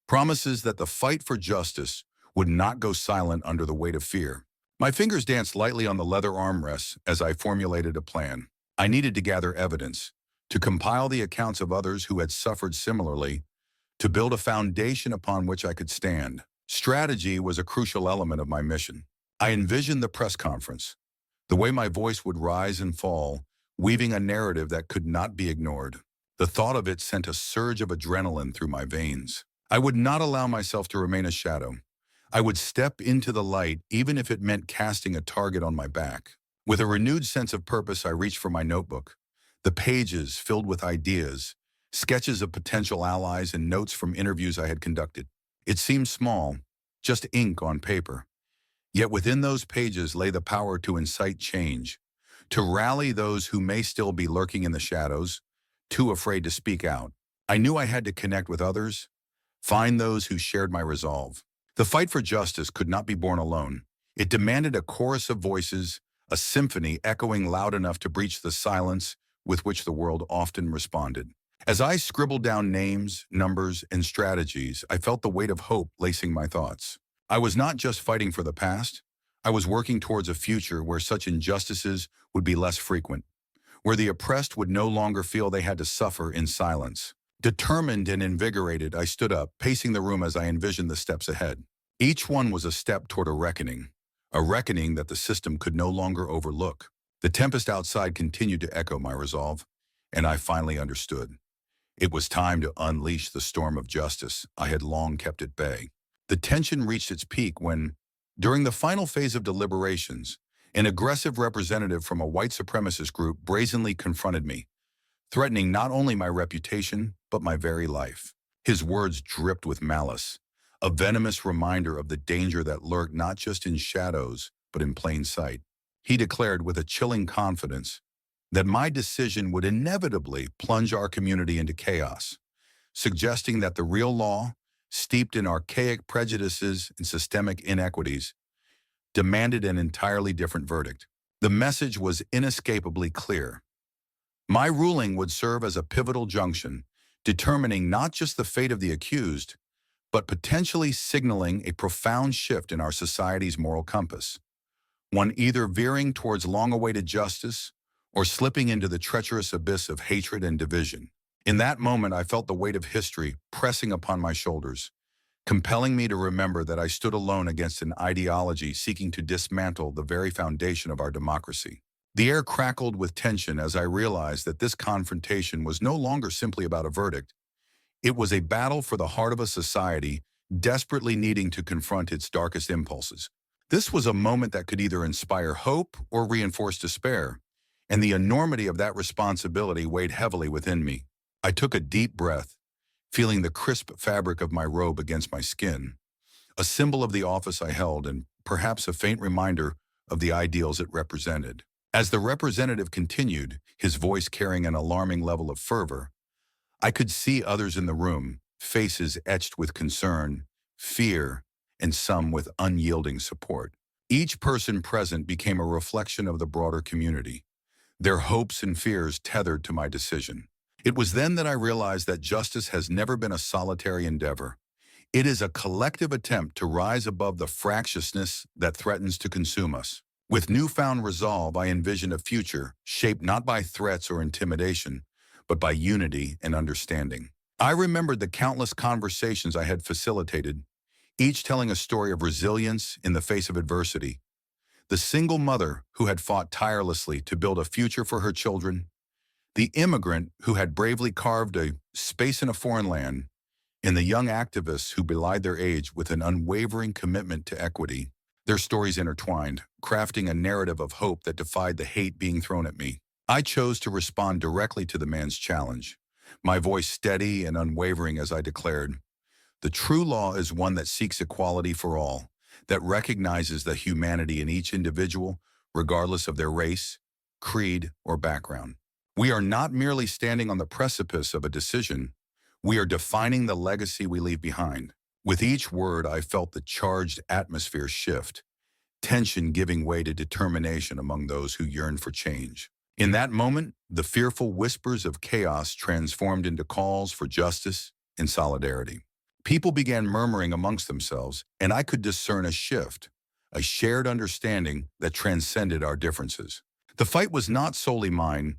Speaker 1: Promises that the fight for justice would not go silent under the weight of fear. My fingers danced lightly on the leather armrests as I formulated a plan. I needed to gather evidence, to compile the accounts of others who had suffered similarly, to build a foundation upon which I could stand. Strategy was a crucial element of my mission. I envisioned the press conference, the way my voice would rise and fall, weaving a narrative that could not be ignored. The thought of it sent a surge of adrenaline through my veins. I would not allow myself to remain a shadow. I would step into the light, even if it meant casting a target on my back. With a renewed sense of purpose, I reached for my notebook, the pages filled with ideas, sketches of potential allies, and notes from interviews I had conducted. It seemed small, just ink on paper. Yet within those pages lay the power to incite change, to rally those who may still be lurking in the shadows, too afraid to speak out. I knew I had to connect with others, find those who shared my resolve. The fight for justice could not be born alone. It demanded a chorus of voices, a symphony echoing loud enough to breach the silence with which the world often responded. As I scribbled down names, numbers, and strategies, I felt the weight of hope lacing my thoughts. I was not just fighting for the past. I was working towards a future where such injustices would be less frequent, where the oppressed would no longer feel they had to suffer in silence. Determined and invigorated, I stood up, pacing the room as I envisioned the steps ahead. Each one was a step toward a reckoning that the system could no longer overlook. The tempest outside continued to echo my resolve, and I finally understood. It was time to unleash the storm of justice I had long kept at bay. The tension reached its peak when, during the final phase of deliberations, an aggressive representative from a white supremacist group brazenly confronted me, threatening not only my reputation, but my very life. His words dripped with malice, a venomous reminder of the danger that lurked not just in shadows, but in plain sight. He declared with a chilling confidence that my decision would inevitably plunge our community into chaos, suggesting that the real law, steeped in archaic prejudices and systemic inequities, demanded an entirely different verdict. The message was inescapably clear. My ruling would serve as a pivotal junction, determining not just the fate of the accused, but potentially signaling a profound shift in our society's moral compass, one either veering towards long-awaited justice or slipping into the treacherous abyss of hatred and division. In that moment, I felt the weight of history pressing upon my shoulders, compelling me to remember that I stood alone against an ideology seeking to dismantle the very foundation of our democracy. The air crackled with tension as I realized that this confrontation was no longer simply about a verdict. It was a battle for the heart of a society desperately needing to confront its darkest impulses. This was a moment that could either inspire hope or reinforce despair, and the enormity of that responsibility weighed heavily within me. I took a deep breath, feeling the crisp fabric of my robe against my skin, a symbol of the office I held and perhaps a faint reminder of the ideals it represented. As the representative continued, his voice carrying an alarming level of fervor, I could see others in the room, faces etched with concern, fear, and some with unyielding support. Each person present became a reflection of the broader community, their hopes and fears tethered to my decision. It was then that I realized that justice has never been a solitary endeavor. It is a collective attempt to rise above the fractiousness that threatens to consume us. With newfound resolve, I envisioned a future shaped not by threats or intimidation, but by unity and understanding. I remembered the countless conversations I had facilitated, each telling a story of resilience in the face of adversity. The single mother who had fought tirelessly to build a future for her children, the immigrant who had bravely carved a space in a foreign land, and the young activists who belied their age with an unwavering commitment to equity. Their stories intertwined, crafting a narrative of hope that defied the hate being thrown at me. I chose to respond directly to the man's challenge, my voice steady and unwavering as I declared, "The true law is one that seeks equality for all, that recognizes the humanity in each individual, regardless of their race, creed, or background. We are not merely standing on the precipice of a decision, we are defining the legacy we leave behind." With each word, I felt the charged atmosphere shift, tension giving way to determination among those who yearned for change. In that moment, the fearful whispers of chaos transformed into calls for justice and solidarity. People began murmuring amongst themselves, and I could discern a shift, a shared understanding that transcended our differences. The fight was not solely mine.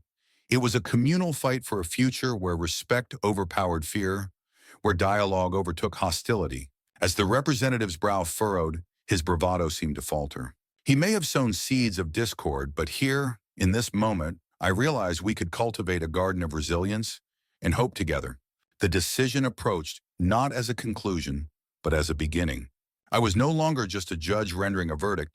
Speaker 1: It was a communal fight for a future where respect overpowered fear, where dialogue overtook hostility. As the representative's brow furrowed, his bravado seemed to falter. He may have sown seeds of discord, but here, in this moment, I realized we could cultivate a garden of resilience and hope together. The decision approached not as a conclusion, but as a beginning. I was no longer just a judge rendering a verdict.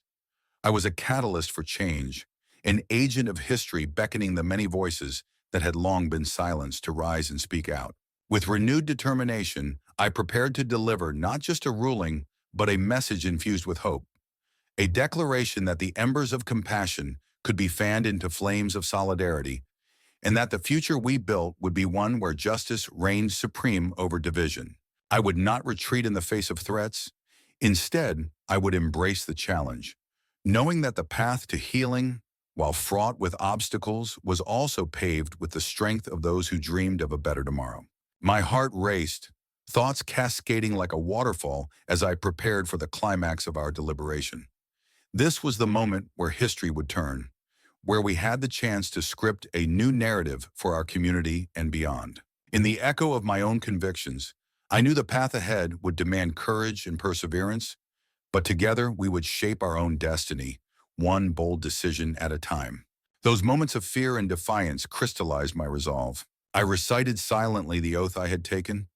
Speaker 1: I was a catalyst for change, an agent of history beckoning the many voices that had long been silenced to rise and speak out. With renewed determination, I prepared to deliver not just a ruling, but a message infused with hope, a declaration that the embers of compassion could be fanned into flames of solidarity, and that the future we built would be one where justice reigned supreme over division. I would not retreat in the face of threats. Instead, I would embrace the challenge, knowing that the path to healing, while fraught with obstacles, was also paved with the strength of those who dreamed of a better tomorrow. My heart raced, thoughts cascading like a waterfall as I prepared for the climax of our deliberation. This was the moment where history would turn, where we had the chance to script a new narrative for our community and beyond. In the echo of my own convictions, I knew the path ahead would demand courage and perseverance, but together we would shape our own destiny, one bold decision at a time. Those moments of fear and defiance crystallized my resolve. I recited silently the oath I had taken,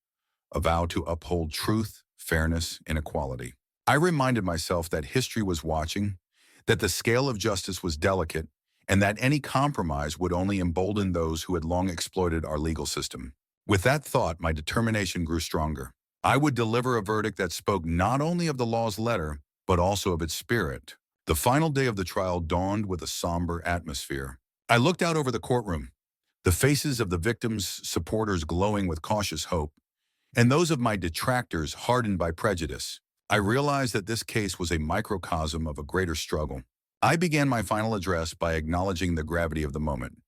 Speaker 1: a vow to uphold truth, fairness, and equality. I reminded myself that history was watching, that the scale of justice was delicate, and that any compromise would only embolden those who had long exploited our legal system. With that thought, my determination grew stronger. I would deliver a verdict that spoke not only of the law's letter, but also of its spirit. The final day of the trial dawned with a somber atmosphere. I looked out over the courtroom, the faces of the victims' supporters glowing with cautious hope, and those of my detractors hardened by prejudice. I realized that this case was a microcosm of a greater struggle. I began my final address by acknowledging the gravity of the moment,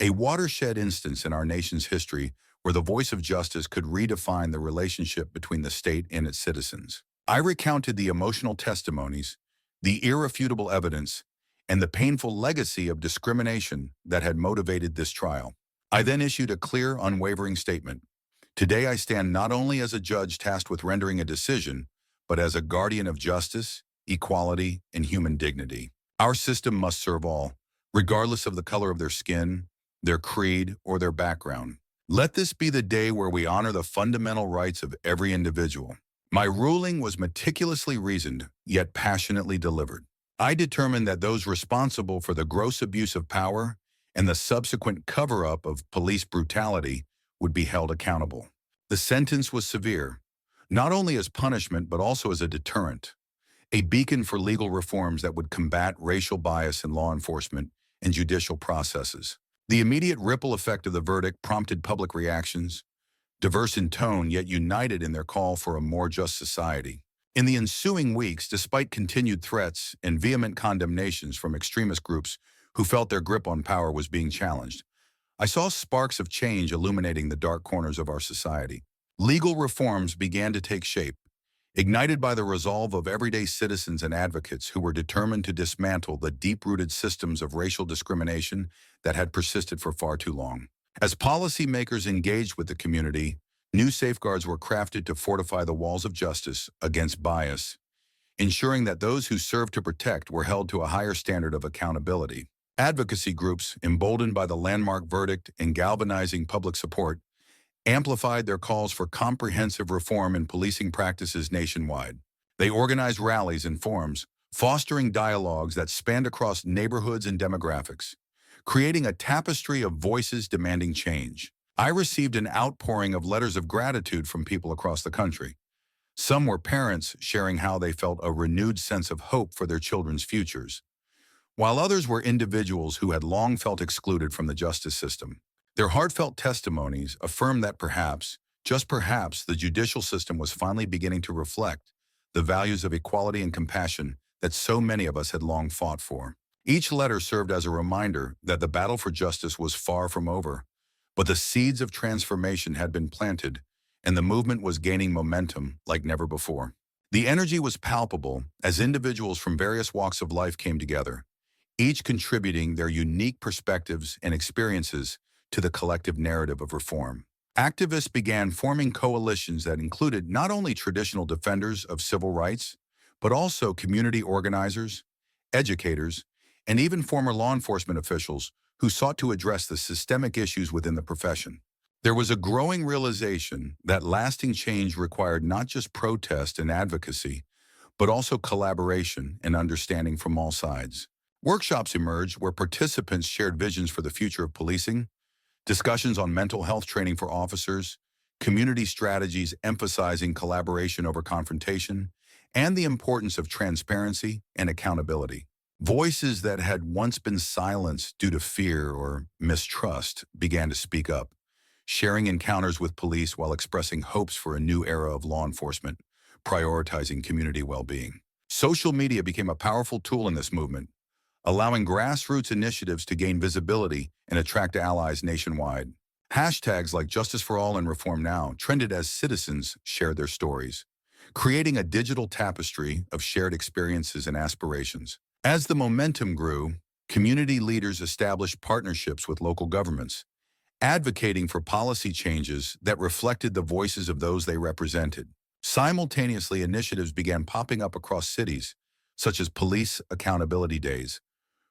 Speaker 1: a watershed instance in our nation's history where the voice of justice could redefine the relationship between the state and its citizens. I recounted the emotional testimonies, the irrefutable evidence, and the painful legacy of discrimination that had motivated this trial. I then issued a clear, unwavering statement. Today I stand not only as a judge tasked with rendering a decision, but as a guardian of justice, equality, and human dignity. Our system must serve all, regardless of the color of their skin, their creed, or their background. Let this be the day where we honor the fundamental rights of every individual. My ruling was meticulously reasoned, yet passionately delivered. I determined that those responsible for the gross abuse of power and the subsequent cover-up of police brutality would be held accountable. The sentence was severe, not only as punishment but also as a deterrent, a beacon for legal reforms that would combat racial bias in law enforcement and judicial processes. The immediate ripple effect of the verdict prompted public reactions, diverse in tone yet united in their call for a more just society. In the ensuing weeks, despite continued threats and vehement condemnations from extremist groups who felt their grip on power was being challenged, I saw sparks of change illuminating the dark corners of our society. Legal reforms began to take shape, ignited by the resolve of everyday citizens and advocates who were determined to dismantle the deep-rooted systems of racial discrimination that had persisted for far too long. As policymakers engaged with the community, new safeguards were crafted to fortify the walls of justice against bias, ensuring that those who served to protect were held to a higher standard of accountability. Advocacy groups, emboldened by the landmark verdict and galvanizing public support, amplified their calls for comprehensive reform in policing practices nationwide. They organized rallies and forums, fostering dialogues that spanned across neighborhoods and demographics, creating a tapestry of voices demanding change. I received an outpouring of letters of gratitude from people across the country. Some were parents sharing how they felt a renewed sense of hope for their children's futures, while others were individuals who had long felt excluded from the justice system. Their heartfelt testimonies affirmed that perhaps, just perhaps, the judicial system was finally beginning to reflect the values of equality and compassion that so many of us had long fought for. Each letter served as a reminder that the battle for justice was far from over, but the seeds of transformation had been planted, and the movement was gaining momentum like never before. The energy was palpable as individuals from various walks of life came together, each contributing their unique perspectives and experiences to the collective narrative of reform. Activists began forming coalitions that included not only traditional defenders of civil rights, but also community organizers, educators, and even former law enforcement officials who sought to address the systemic issues within the profession. There was a growing realization that lasting change required not just protest and advocacy, but also collaboration and understanding from all sides. Workshops emerged where participants shared visions for the future of policing, discussions on mental health training for officers, community strategies emphasizing collaboration over confrontation, and the importance of transparency and accountability. Voices that had once been silenced due to fear or mistrust began to speak up, sharing encounters with police while expressing hopes for a new era of law enforcement, prioritizing community well-being. Social media became a powerful tool in this movement, allowing grassroots initiatives to gain visibility and attract allies nationwide. Hashtags like Justice for All and Reform Now trended as citizens shared their stories, creating a digital tapestry of shared experiences and aspirations. As the momentum grew, community leaders established partnerships with local governments, advocating for policy changes that reflected the voices of those they represented. Simultaneously, initiatives began popping up across cities, such as police accountability days,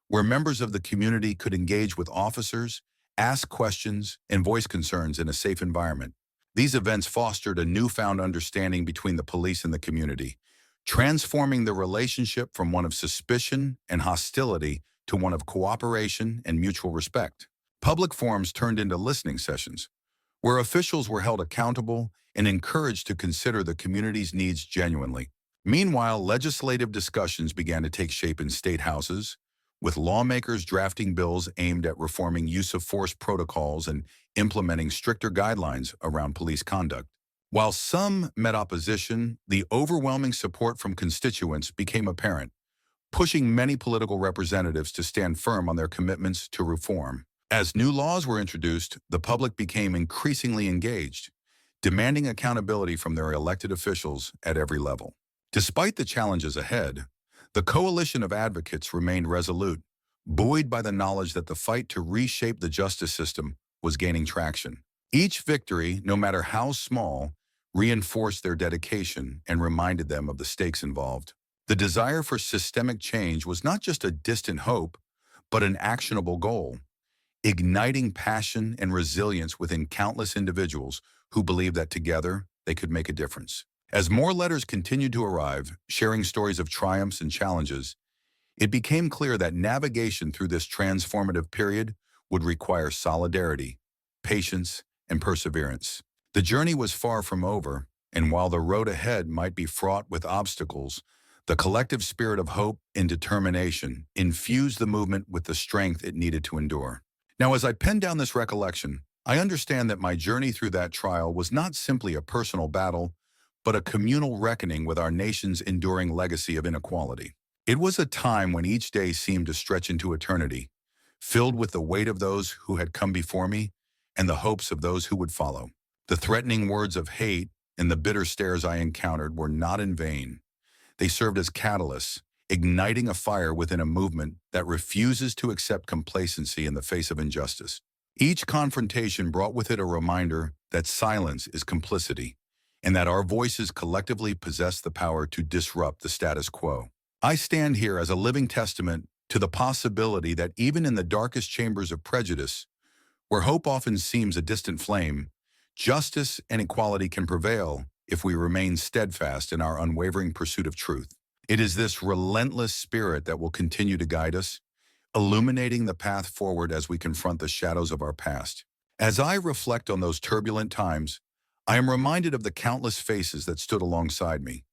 Speaker 1: where members of the community could engage with officers, ask questions, and voice concerns in a safe environment. These events fostered a newfound understanding between the police and the community, transforming the relationship from one of suspicion and hostility to one of cooperation and mutual respect. Public forums turned into listening sessions, where officials were held accountable and encouraged to consider the community's needs genuinely. Meanwhile, legislative discussions began to take shape in state houses, with lawmakers drafting bills aimed at reforming use of force protocols and implementing stricter guidelines around police conduct. While some met opposition, the overwhelming support from constituents became apparent, pushing many political representatives to stand firm on their commitments to reform. As new laws were introduced, the public became increasingly engaged, demanding accountability from their elected officials at every level. Despite the challenges ahead, the coalition of advocates remained resolute, buoyed by the knowledge that the fight to reshape the justice system was gaining traction. Each victory, no matter how small, reinforced their dedication and reminded them of the stakes involved. The desire for systemic change was not just a distant hope, but an actionable goal, igniting passion and resilience within countless individuals who believed that together they could make a difference. As more letters continued to arrive, sharing stories of triumphs and challenges, it became clear that navigation through this transformative period would require solidarity, patience, and perseverance. The journey was far from over, and while the road ahead might be fraught with obstacles, the collective spirit of hope and determination infused the movement with the strength it needed to endure. Now, as I pen down this recollection, I understand that my journey through that trial was not simply a personal battle, but a communal reckoning with our nation's enduring legacy of inequality. It was a time when each day seemed to stretch into eternity, filled with the weight of those who had come before me and the hopes of those who would follow. The threatening words of hate and the bitter stares I encountered were not in vain. They served as catalysts, igniting a fire within a movement that refuses to accept complacency in the face of injustice. Each confrontation brought with it a reminder that silence is complicity, and that our voices collectively possess the power to disrupt the status quo. I stand here as a living testament to the possibility that even in the darkest chambers of prejudice, where hope often seems a distant flame, justice and equality can prevail if we remain steadfast in our unwavering pursuit of truth. It is this relentless spirit that will continue to guide us, illuminating the path forward as we confront the shadows of our past. As I reflect on those turbulent times, I am reminded of the countless faces that stood alongside me,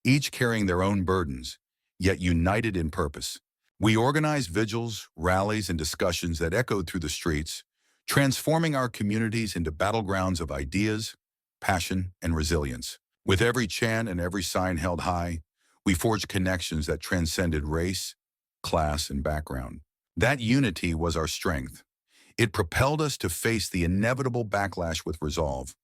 Speaker 1: each carrying their own burdens, yet united in purpose. We organized vigils, rallies, and discussions that echoed through the streets, transforming our communities into battlegrounds of ideas, passion, and resilience. With every chant and every sign held high, we forged connections that transcended race, class, and background. That unity was our strength. It propelled us to face the inevitable backlash with resolve,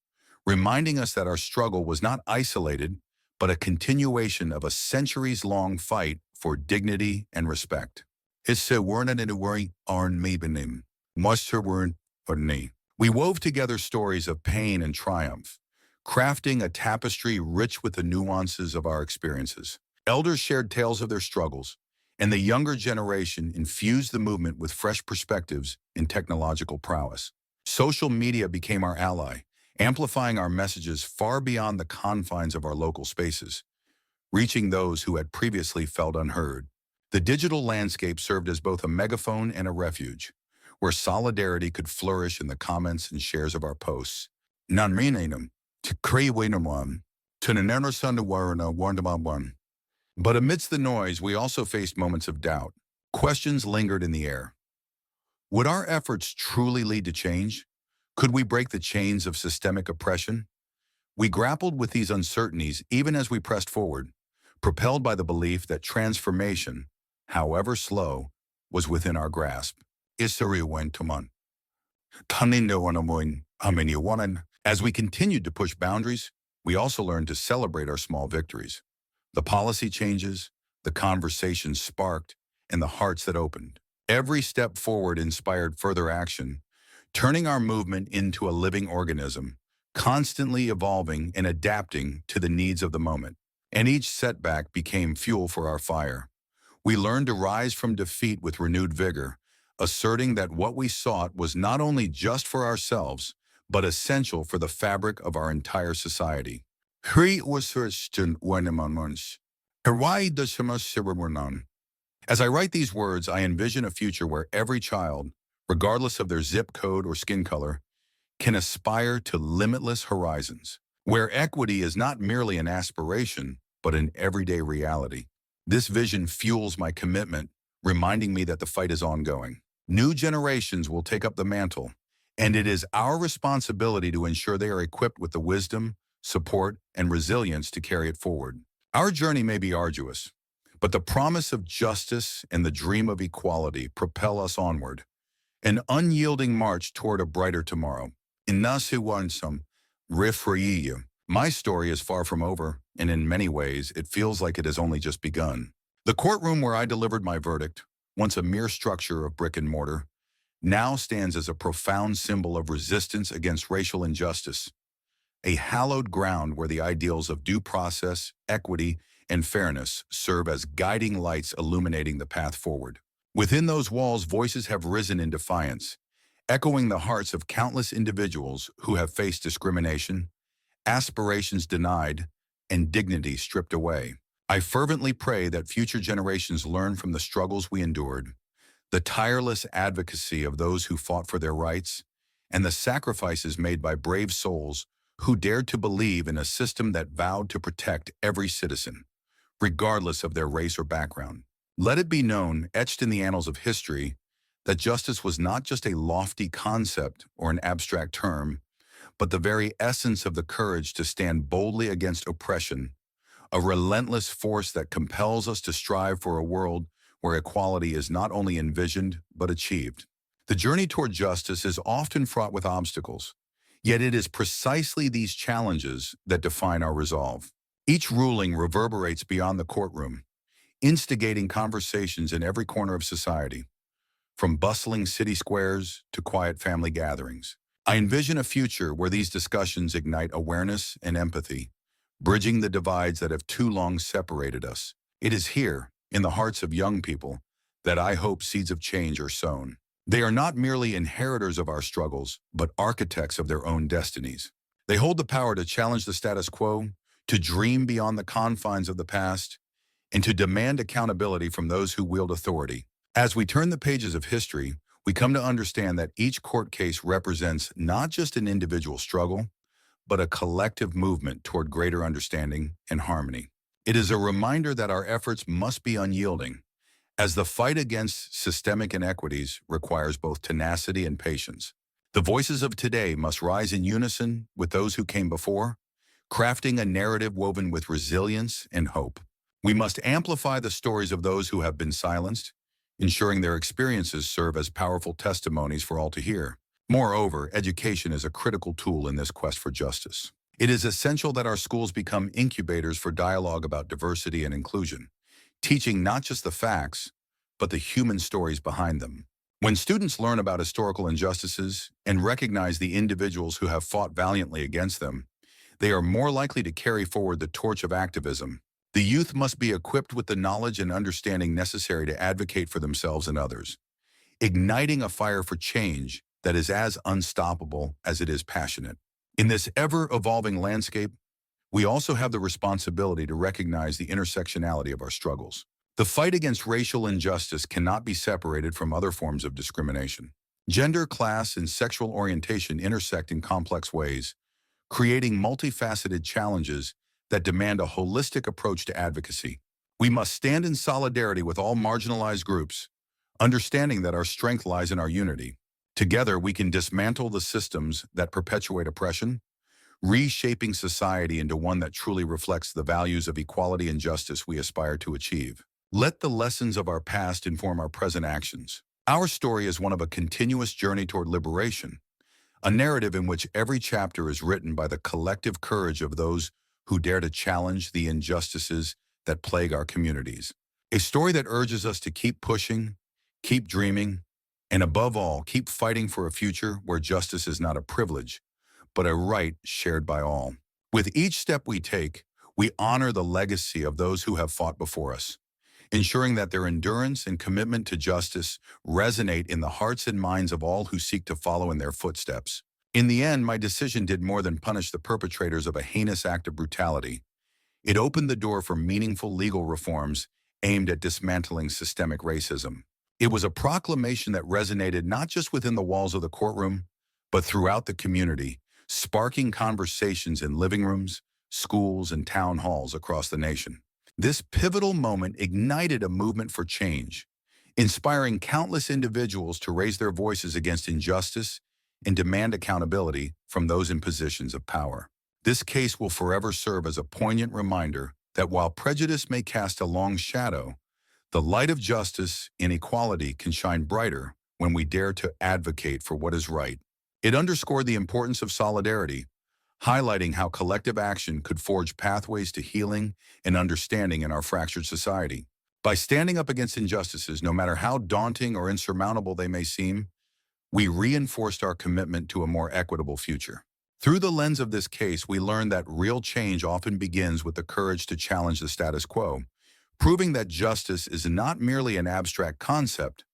Speaker 1: reminding us that our struggle was not isolated, but a continuation of a centuries-long fight for dignity and respect. Isse wernen in worry arn mebenim, muster wern ni. We wove together stories of pain and triumph, crafting a tapestry rich with the nuances of our experiences. Elders shared tales of their struggles, and the younger generation infused the movement with fresh perspectives and technological prowess. Social media became our ally, amplifying our messages far beyond the confines of our local spaces, reaching those who had previously felt unheard. The digital landscape served as both a megaphone and a refuge, where solidarity could flourish in the comments and shares of our posts. Nanminenum, to Krewinamwan, to Nanersandawarana Wandamawan. But amidst the noise, we also faced moments of doubt. Questions lingered in the air. Would our efforts truly lead to change? Could we break the chains of systemic oppression? We grappled with these uncertainties even as we pressed forward, propelled by the belief that transformation, however slow, was within our grasp. Isariwentuman. Tanindoanamoin aminiwanan. As we continued to push boundaries, we also learned to celebrate our small victories. The policy changes, the conversations sparked, and the hearts that opened. Every step forward inspired further action, turning our movement into a living organism, constantly evolving and adapting to the needs of the moment. And each setback became fuel for our fire. We learned to rise from defeat with renewed vigor, asserting that what we sought was not only just for ourselves, but essential for the fabric of our entire society. As I write these words, I envision a future where every child, regardless of their zip code or skin color, can aspire to limitless horizons, where equity is not merely an aspiration, but an everyday reality. This vision fuels my commitment, reminding me that the fight is ongoing. New generations will take up the mantle, and it is our responsibility to ensure they are equipped with the wisdom, support, and resilience to carry it forward. Our journey may be arduous, but the promise of justice and the dream of equality propel us onward, an unyielding march toward a brighter tomorrow. Inasuwansam Rifriyu. My story is far from over, and in many ways, it feels like it has only just begun. The courtroom where I delivered my verdict, once a mere structure of brick and mortar, now stands as a profound symbol of resistance against racial injustice, a hallowed ground where the ideals of due process, equity, and fairness serve as guiding lights illuminating the path forward. Within those walls, voices have risen in defiance, echoing the hearts of countless individuals who have faced discrimination, aspirations denied, and dignity stripped away. I fervently pray that future generations learn from the struggles we endured, the tireless advocacy of those who fought for their rights, and the sacrifices made by brave souls who dared to believe in a system that vowed to protect every citizen, regardless of their race or background. Let it be known, etched in the annals of history, that justice was not just a lofty concept or an abstract term, but the very essence of the courage to stand boldly against oppression, a relentless force that compels us to strive for a world where equality is not only envisioned, but achieved. The journey toward justice is often fraught with obstacles, yet it is precisely these challenges that define our resolve. Each ruling reverberates beyond the courtroom, instigating conversations in every corner of society, from bustling city squares to quiet family gatherings. I envision a future where these discussions ignite awareness and empathy, bridging the divides that have too long separated us. It is here, in the hearts of young people, that I hope seeds of change are sown. They are not merely inheritors of our struggles, but architects of their own destinies. They hold the power to challenge the status quo, to dream beyond the confines of the past, and to demand accountability from those who wield authority. As we turn the pages of history, we come to understand that each court case represents not just an individual struggle, but a collective movement toward greater understanding and harmony. It is a reminder that our efforts must be unyielding, as the fight against systemic inequities requires both tenacity and patience. The voices of today must rise in unison with those who came before, crafting a narrative woven with resilience and hope. We must amplify the stories of those who have been silenced, ensuring their experiences serve as powerful testimonies for all to hear. Moreover, education is a critical tool in this quest for justice. It is essential that our schools become incubators for dialogue about diversity and inclusion, teaching not just the facts, but the human stories behind them. When students learn about historical injustices and recognize the individuals who have fought valiantly against them, they are more likely to carry forward the torch of activism. The youth must be equipped with the knowledge and understanding necessary to advocate for themselves and others, igniting a fire for change that is as unstoppable as it is passionate. In this ever-evolving landscape, we also have the responsibility to recognize the intersectionality of our struggles. The fight against racial injustice cannot be separated from other forms of discrimination. Gender, class, and sexual orientation intersect in complex ways, creating multifaceted challenges that demand a holistic approach to advocacy. We must stand in solidarity with all marginalized groups, understanding that our strength lies in our unity. Together, we can dismantle the systems that perpetuate oppression, reshaping society into one that truly reflects the values of equality and justice we aspire to achieve. Let the lessons of our past inform our present actions. Our story is one of a continuous journey toward liberation, a narrative in which every chapter is written by the collective courage of those who dare to challenge the injustices that plague our communities. A story that urges us to keep pushing, keep dreaming, and above all, keep fighting for a future where justice is not a privilege, but a right shared by all. With each step we take, we honor the legacy of those who have fought before us, ensuring that their endurance and commitment to justice resonate in the hearts and minds of all who seek to follow in their footsteps. In the end, my decision did more than punish the perpetrators of a heinous act of brutality. It opened the door for meaningful legal reforms aimed at dismantling systemic racism. It was a proclamation that resonated not just within the walls of the courtroom, but throughout the community, sparking conversations in living rooms, schools, and town halls across the nation. This pivotal moment ignited a movement for change, inspiring countless individuals to raise their voices against injustice and demand accountability from those in positions of power. This case will forever serve as a poignant reminder that while prejudice may cast a long shadow, the light of justice and equality can shine brighter when we dare to advocate for what is right. It underscored the importance of solidarity, highlighting how collective action could forge pathways to healing and understanding in our fractured society. By standing up against injustices, no matter how daunting or insurmountable they may seem, we reinforced our commitment to a more equitable future. Through the lens of this case, we learned that real change often begins with the courage to challenge the status quo, proving that justice is not merely an abstract concept,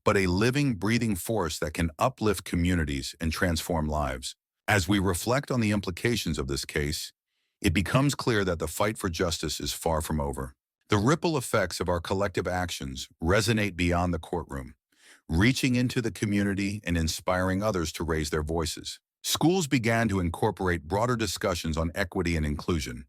Speaker 1: but a living, breathing force that can uplift communities and transform lives. As we reflect on the implications of this case, it becomes clear that the fight for justice is far from over. The ripple effects of our collective actions resonate beyond the courtroom, reaching into the community and inspiring others to raise their voices. Schools began to incorporate broader discussions on equity and inclusion,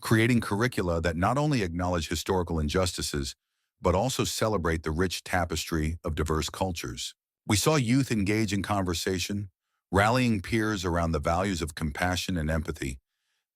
Speaker 1: creating curricula that not only acknowledge historical injustices, but also celebrate the rich tapestry of diverse cultures. We saw youth engage in conversation, rallying peers around the values of compassion and empathy,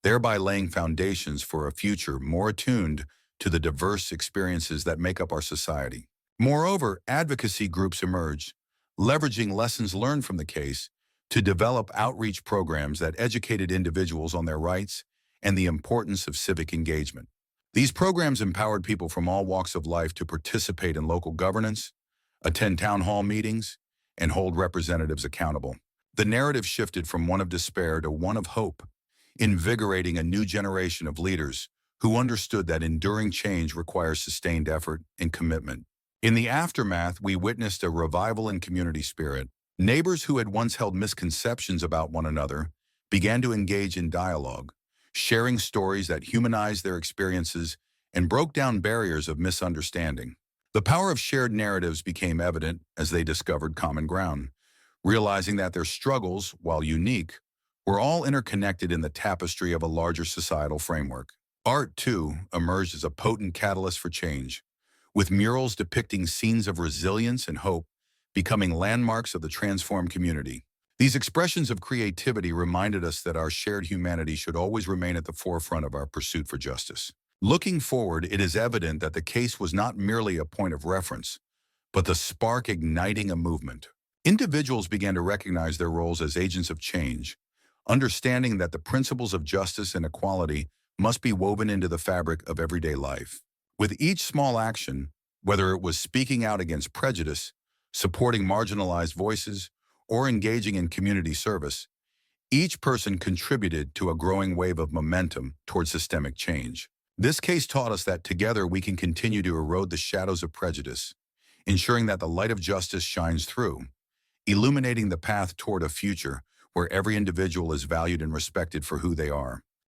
Speaker 1: thereby laying foundations for a future more attuned to the diverse experiences that make up our society. Moreover, advocacy groups emerged, leveraging lessons learned from the case to develop outreach programs that educated individuals on their rights and the importance of civic engagement. These programs empowered people from all walks of life to participate in local governance, attend town hall meetings, and hold representatives accountable. The narrative shifted from one of despair to one of hope, invigorating a new generation of leaders who understood that enduring change requires sustained effort and commitment. In the aftermath, we witnessed a revival in community spirit. Neighbors who had once held misconceptions about one another began to engage in dialogue, sharing stories that humanized their experiences and broke down barriers of misunderstanding. The power of shared narratives became evident as they discovered common ground, realizing that their struggles, while unique, were all interconnected in the tapestry of a larger societal framework. Art, too, emerged as a potent catalyst for change, with murals depicting scenes of resilience and hope becoming landmarks of the transformed community. These expressions of creativity reminded us that our shared humanity should always remain at the forefront of our pursuit for justice. Looking forward, it is evident that the case was not merely a point of reference, but the spark igniting a movement. Individuals began to recognize their roles as agents of change, understanding that the principles of justice and equality must be woven into the fabric of everyday life. With each small action, whether it was speaking out against prejudice, supporting marginalized voices, or engaging in community service, each person contributed to a growing wave of momentum toward systemic change. This case taught us that together we can continue to erode the shadows of prejudice, ensuring that the light of justice shines through, illuminating the path toward a future where every individual is valued and respected for who they are.